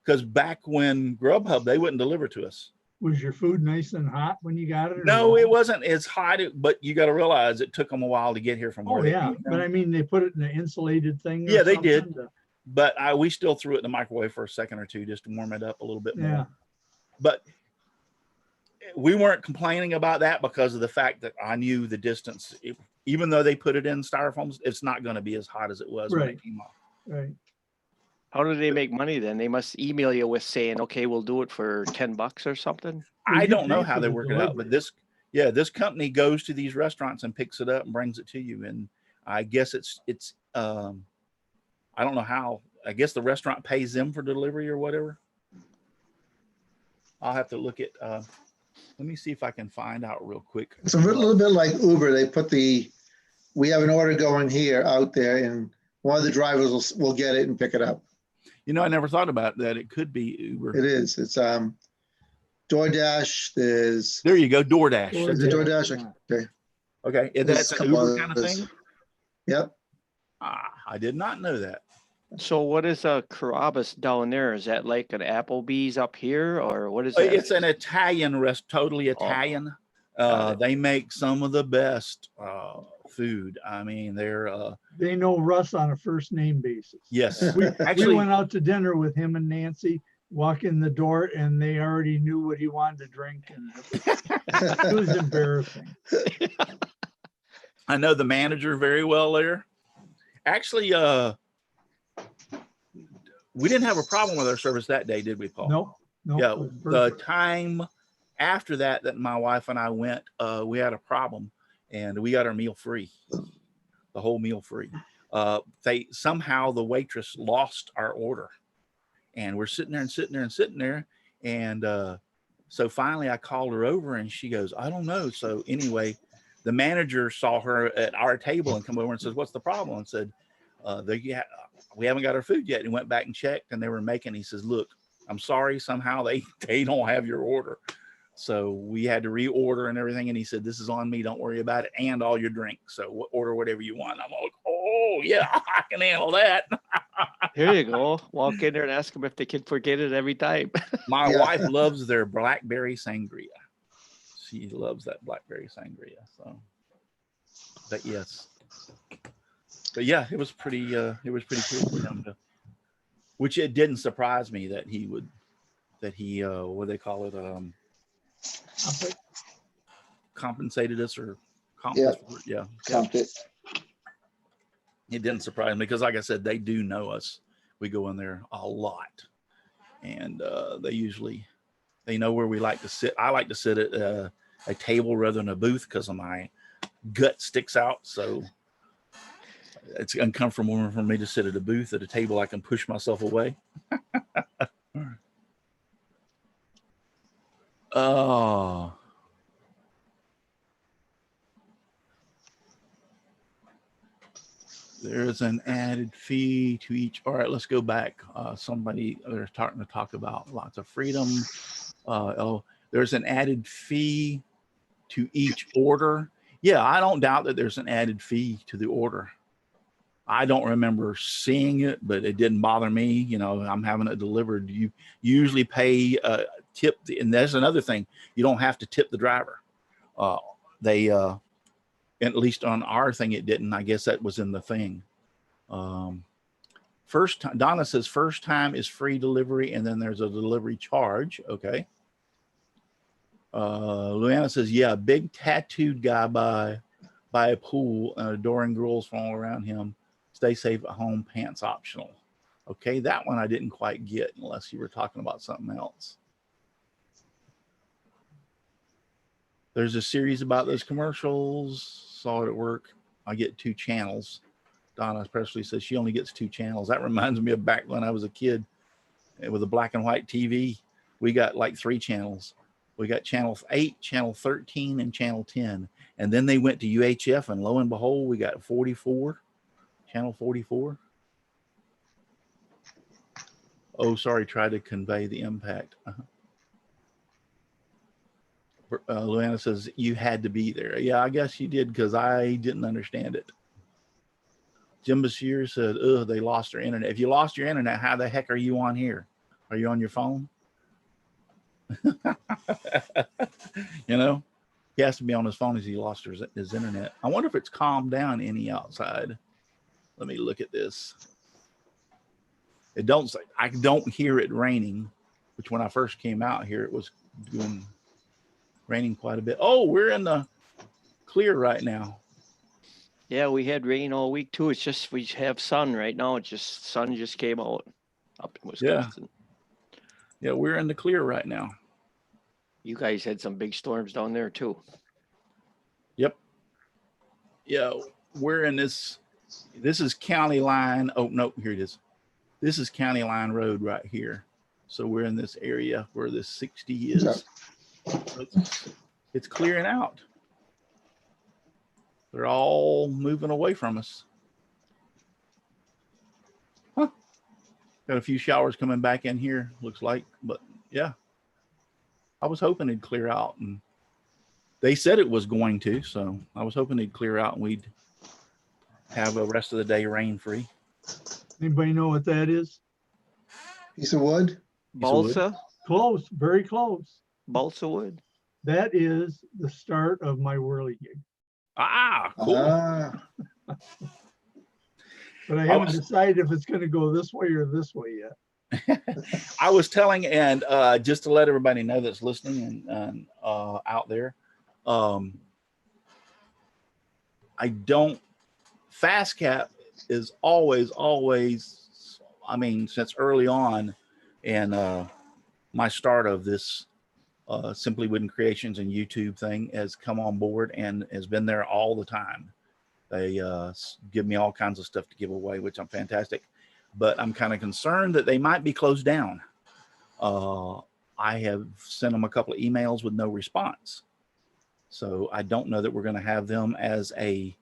because back when Grubhub, they wouldn't deliver to us. Was your food nice and hot when you got it? No, it wasn't as hot, but you got to realize it took them a while to get here from where they came from. But I mean, they put it in an insulated thing. Yeah, they did. But we still threw it in the microwave for a second or two just to warm it up a little bit more. But we weren't complaining about that because of the fact that I knew the distance. Even though they put it in styrofoams, it's not going to be as hot as it was when it came off. Right. How do they make money then? They must email you with saying, okay, we'll do it for $10 or something. I don't know how they work it out, but this company goes to these restaurants and picks it up and brings it to you. And I guess it's I don't know how. I guess the restaurant pays them for delivery or whatever. I'll have to look at. Let me see if I can find out real quick. It's a little bit like Uber. They put we have an order going here out there, and one of the drivers will get it and pick it up. I never thought about that. It could be Uber. It is. It's DoorDash. There you go, DoorDash. Is it DoorDash? Okay. Okay, that's an Uber kind of thing. Yep. I did not know that. So what is a Carrabba's down there? Is that like an Applebee's up here, or what is that? It's an Italian totally Italian. Got it. They make some of the best food. I mean, They know Russ on a first name basis. yes. We Actually, went out to dinner with him and Nancy, walk in the door, and they already knew what he wanted to drink, and it was embarrassing. I know the manager very well there. Actually, we didn't have a problem with our service that day, did we, Paul? No. Yeah, it was the perfect. time after that my wife and I went, we had a problem, and we got our meal free, the whole meal free. Somehow the waitress lost our order, and we're sitting there. And so finally I called her over, and she goes, I don't know. So anyway, the manager saw her at our table and come over and says, what's the problem? And said, we haven't got our food yet. And went back and checked, and they were making, he says, look, I'm sorry, somehow they don't have your order. So we had to reorder and everything. And he said, this is on me, don't worry about it, and all your drinks. So order whatever you want. I'm like, oh yeah, I can handle that. Here you go. Walk in there and ask them if they can forget it every time. My wife loves their blackberry sangria. She loves that blackberry sangria. So, but yes, but yeah, it was pretty cool for him to, which it didn't surprise me that he what do they call it? Compensated us or Yeah. Yeah. Count it. It didn't surprise me because, like I said, they do know us. We go in there a lot, and they know where we like to sit. I like to sit at a table rather than a booth because of my gut sticks out. So it's uncomfortable for me to sit at a booth. At a table, I can push myself away. Oh. There's an added fee to each. All right, let's go back. They're starting to talk about lots of freedom. There's an added fee to each order. Yeah, I don't doubt that there's an added fee to the order. I don't remember seeing it, but it didn't bother me. You know, I'm having it delivered. You usually pay tip, and there's another thing. You don't have to tip the driver. At least on our thing, it didn't. I guess that was in the thing. First time, Donna says first time is free delivery, and then there's a delivery charge. Okay. Luana says, yeah, big tattooed guy by a pool and adoring girls from all around him. Stay safe at home, pants optional. Okay, that one I didn't quite get unless you were talking about something else. There's a series about those commercials. Saw it at work. I get 2 channels. Donna especially says she only gets 2 channels. That reminds me of back when I was a kid with a black and white TV. We got like 3 channels. We got channel 8, channel 13, and channel 10. And then they went to UHF, and lo and behold, we got 44, channel 44. Oh, sorry, try to convey the impact. Luana says, you had to be there. Yeah, I guess you did because I didn't understand it. Jim Bashir said, oh, they lost their internet. If you lost your internet, how the heck are you on here? Are you on your phone? You know, he has to be on his phone as he lost his internet. I wonder if it's calmed down any outside. Let me look at this. It don't say, I don't hear it raining, which when I first came out here, it was raining quite a bit. Oh, we're in the clear right now. Yeah, we had rain all week too. It's just we have sun right now. It's just sun just came out up in Wisconsin. Yeah, we're in the clear right now. You guys had some big storms down there too. Yep. Yeah, we're in this. This is County Line. Oh, no, here it is. This is County Line Road right here. So we're in this area where this 60 is. So it's clearing out. They're all moving away from us. Huh. Got a few showers coming back in here, looks like. But yeah, I was hoping it'd clear out. And they said it was going to. So I was hoping it'd clear out and we'd have the rest of the day rain free. Anybody know what that is? Piece of wood? Balsa, Close, very close. balsa wood. That is the start of my whirly gig. Ah, cool. Ah, But I I haven't was- decided if it's going to go this way or this way yet. I was telling, and just to let everybody know that's listening and out there, I don't, fast cap is always, I mean, since early on in my start of this Simply Wooden Creations and YouTube thing has come on board and has been there all the time. They give me all kinds of stuff to give away, which I'm fantastic. But I'm kind of concerned that they might be closed down. I have sent them a couple of emails with no response. So I don't know that we're going to have them as a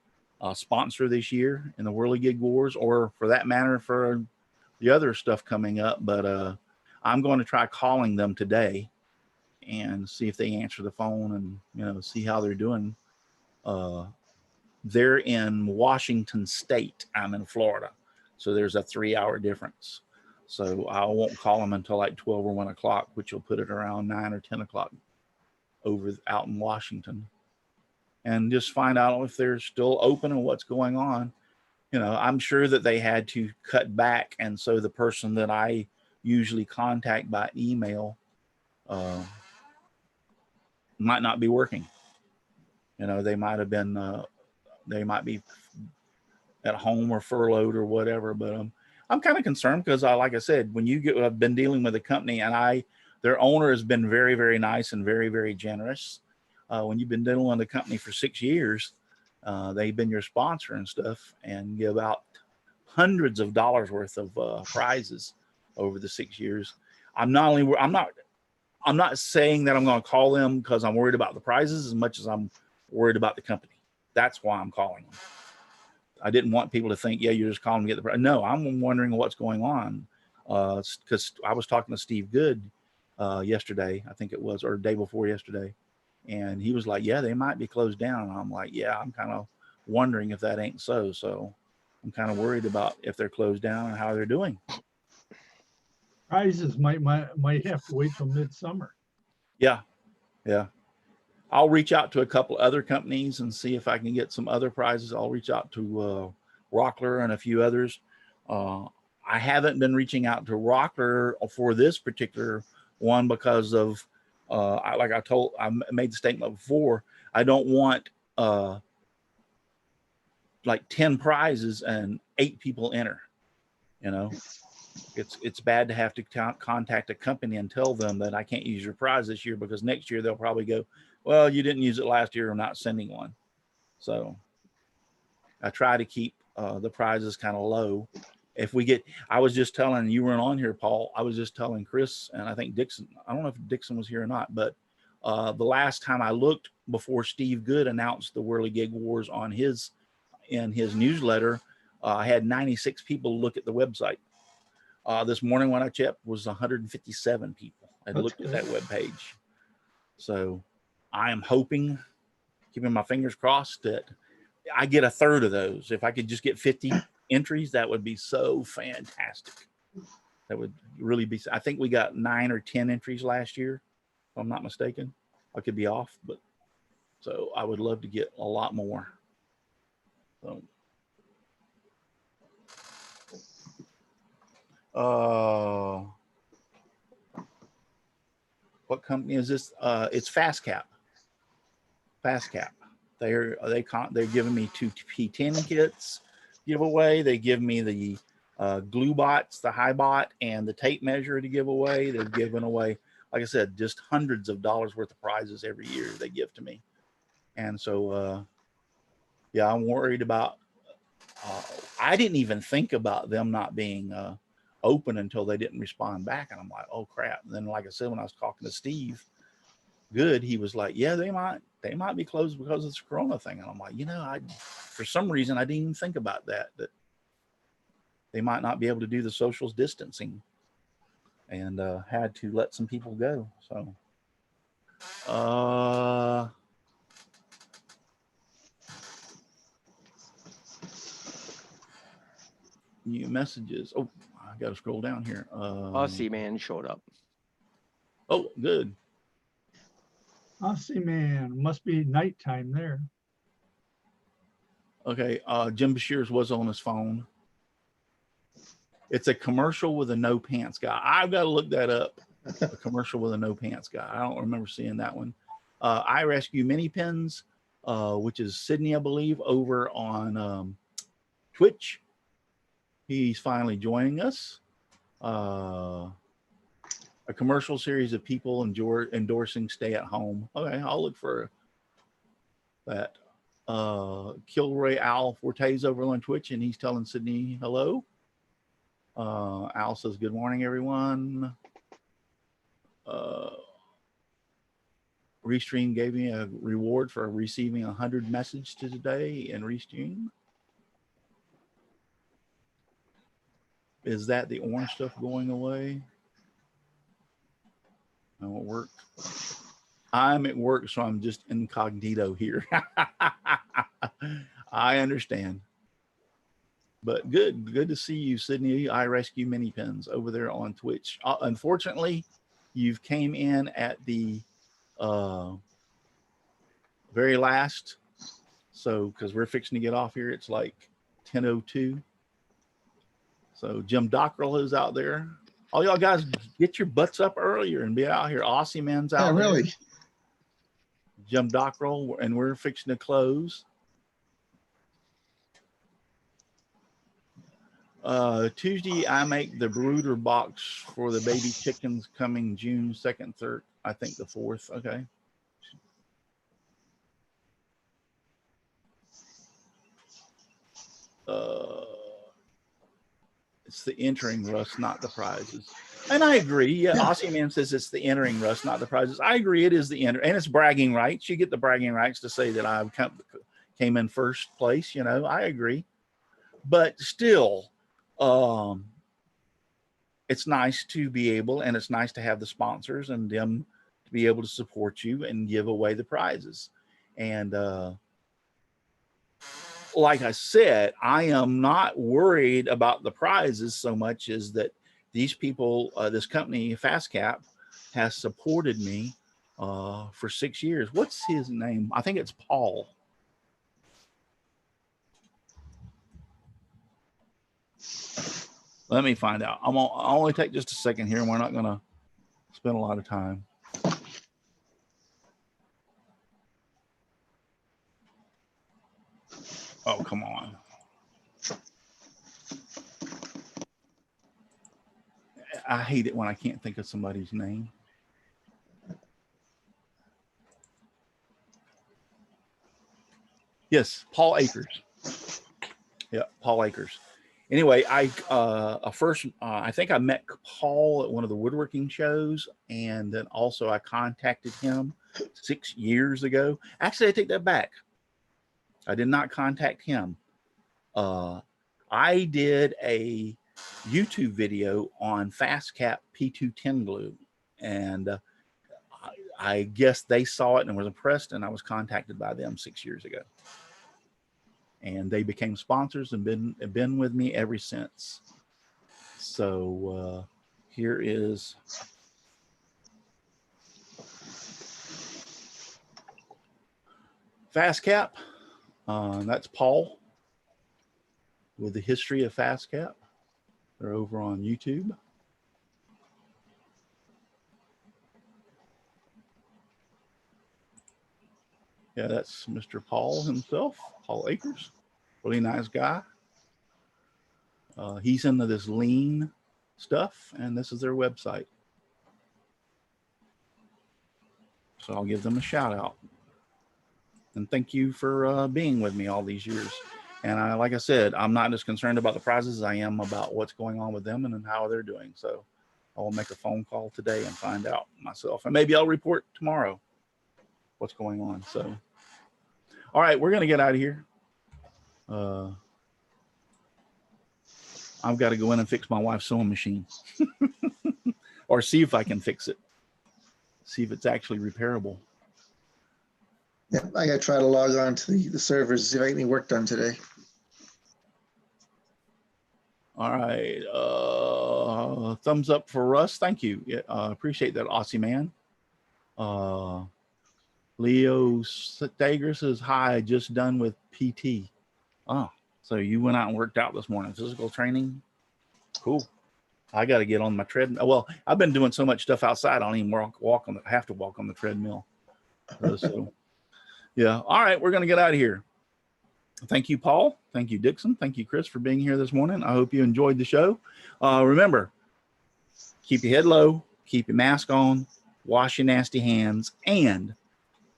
sponsor this year in the Whirly Gig Wars, or for that matter, for the other stuff coming up. But I'm going to try calling them today and see if they answer the phone and, you know, see how they're doing. They're in Washington State. I'm in Florida. So there's a 3-hour difference. So I won't call them until like 12 or 1 o'clock, which will put it around 9 or 10 o'clock over out in Washington, and just find out if they're still open and what's going on. You know, I'm sure that they had to cut back. And so the person that I usually contact by email might not be working. You know, they might have been, they might be at home or furloughed or whatever. But I'm kind of concerned because like I said, when you get, I've been dealing with a company and their owner has been very, very nice and very, very generous. When you've been dealing with a company for 6 years, they've been your sponsor and stuff and give out hundreds of dollars worth of prizes over the 6 years. I'm not saying that I'm going to call them because I'm worried about the prizes as much as I'm worried about the company. That's why I'm calling them. I didn't want people to think, yeah, you're just calling to get the prize. No, I'm wondering what's going on. Because I was talking to Steve Good yesterday, I think it was, or the day before yesterday. And he was like, yeah, they might be closed down. And I'm like, yeah, I'm kind of wondering if that ain't so. So I'm kind of worried about if they're closed down and how they're doing. Prizes might have to wait till midsummer. Yeah. Yeah. I'll reach out to a couple other companies and see if I can get some other prizes. I'll reach out to Rockler and a few others. I haven't been reaching out to Rockler for this particular one because of, I made the statement before, I don't want like 10 prizes and 8 people enter. You know, it's bad to have to contact a company and tell them that I can't use your prize this year because next year they'll probably go, well, you didn't use it last year, I'm not sending one. So I try to keep the prizes kind of low. If we get, I was just telling, you weren't on here, Paul, I was just telling Chris, and I think Dixon, I don't know if Dixon was here or not, but the last time I looked before Steve Good announced the Whirly Gig Wars in his newsletter, I had 96 people look at the website. This morning when I checked was 157 people had looked at that webpage. So I am hoping, keeping my fingers crossed, that I get a third of those. If I could just get 50 entries, that would be so fantastic. That would really be, I think we got 9 or 10 entries last year, if I'm not mistaken. I could be off, but so I would love to get a lot more. So, what company is this? It's Fast Cap. Fast Cap. They're giving me 2 P10 kits giveaway. They give me the glue bots, the high bot, and the tape measure to give away. They've given away, like I said, just hundreds of dollars worth of prizes every year they give to me. And so, yeah, I'm worried about, I didn't even think about them not being open until they didn't respond back. And I'm like, oh crap. And then, like I said, when I was talking to Steve Good, he was like, yeah, they might be closed because of this Corona thing. And I'm like, you know, for some reason, I didn't even think about that they might not be able to do the social distancing and had to let some people go. So, New messages. Oh, I got to scroll down here. Aussie man showed up. Oh, good. Aussie man, must be nighttime there. Okay, Jim Bashir's was on his phone. It's a commercial with a no pants guy. I've got to look that up. A commercial with a no pants guy. I don't remember seeing that one. I Rescue Mini Pins, which is Sydney, I believe, over on Twitch. He's finally joining us. A commercial series of people endorsing stay at home. Okay, I'll look for that. Kilroy Al Forte's over on Twitch, and he's telling Sydney hello. Al says, good morning, everyone. Restream gave me a reward for receiving 100 messages today in Restream. Is that the orange stuff going away? No, it worked. I'm at work, so I'm just incognito here. I understand. But good to see you, Sydney. I Rescue Mini Pins over there on Twitch. Unfortunately, you've came in at the very last. So, because we're fixing to get off here, it's like 10:02. So Jim Dockrell is out there. All y'all guys get your butts up earlier and be out here. Aussie Man's out there. Really. Jim Dockrell, and we're fixing to close. Tuesday, I make the brooder box for the baby chickens coming June 2nd, 3rd, I think the 4th. Okay. It's the entering, Russ, not the prizes. And I agree. Yeah, Aussie Man says it's the entering, Russ, not the prizes. I agree. It is the enter, and it's bragging rights. You get the bragging rights to say that I came in first place. You know, I agree. But still, it's nice to be able, and it's nice to have the sponsors and them to be able to support you and give away the prizes. And like I said, I am not worried about the prizes so much as that these people, this company, FastCap, has supported me for 6 years. What's his name? I think it's Paul. Let me find out. I'll only take just a second here, and we're not going to spend a lot of time. Oh, come on. I hate it when I can't think of somebody's name. Yes, Paul Akers. Yeah, Paul Akers. Anyway, I think I met Paul at one of the woodworking shows, and then also I contacted him 6 years ago. Actually, I take that back. I did not contact him. I did a YouTube video on FastCap P210 glue, and I guess they saw it and was impressed, and I was contacted by them 6 years ago. And they became sponsors and been with me ever since. So here is FastCap. That's Paul with the history of FastCap. They're over on YouTube. Yeah, that's Mr. Paul himself, Paul Akers. Really nice guy. He's into this lean stuff, and this is their website. So I'll give them a shout out. And thank you for being with me all these years. And like I said, I'm not as concerned about the prizes as I am about what's going on with them and how they're doing. So I'll make a phone call today and find out myself. And maybe I'll report tomorrow what's going on. So, all right, we're going to get out of here. I've got to go in and fix my wife's sewing machine or see if I can fix it. See if it's actually repairable. Yeah, I got to try to log on to the servers, see if I get any work done today. All right. Thumbs up for Russ. Thank you. Yeah, appreciate that, Aussie man. Leo Stagger says, hi, just done with PT. Oh, so you went out and worked out this morning, physical training? Cool. I got to get on my treadmill. Well, I've been doing so much stuff outside, I don't even have to walk on the treadmill. So, yeah. All right, we're going to get out of here. Thank you, Paul. Thank you, Dixon. Thank you, Chris, for being here this morning. I hope you enjoyed the show. Remember, keep your head low, keep your mask on, wash your nasty hands, and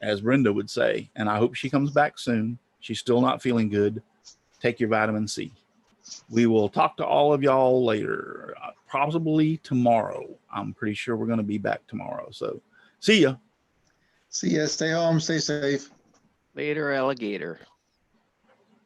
as Brenda would say, and I hope she comes back soon, she's still not feeling good, take your vitamin C. We will talk to all of y'all later, probably tomorrow. I'm pretty sure we're going to be back tomorrow. So see ya. See ya. Stay home. Stay safe. Later, alligator.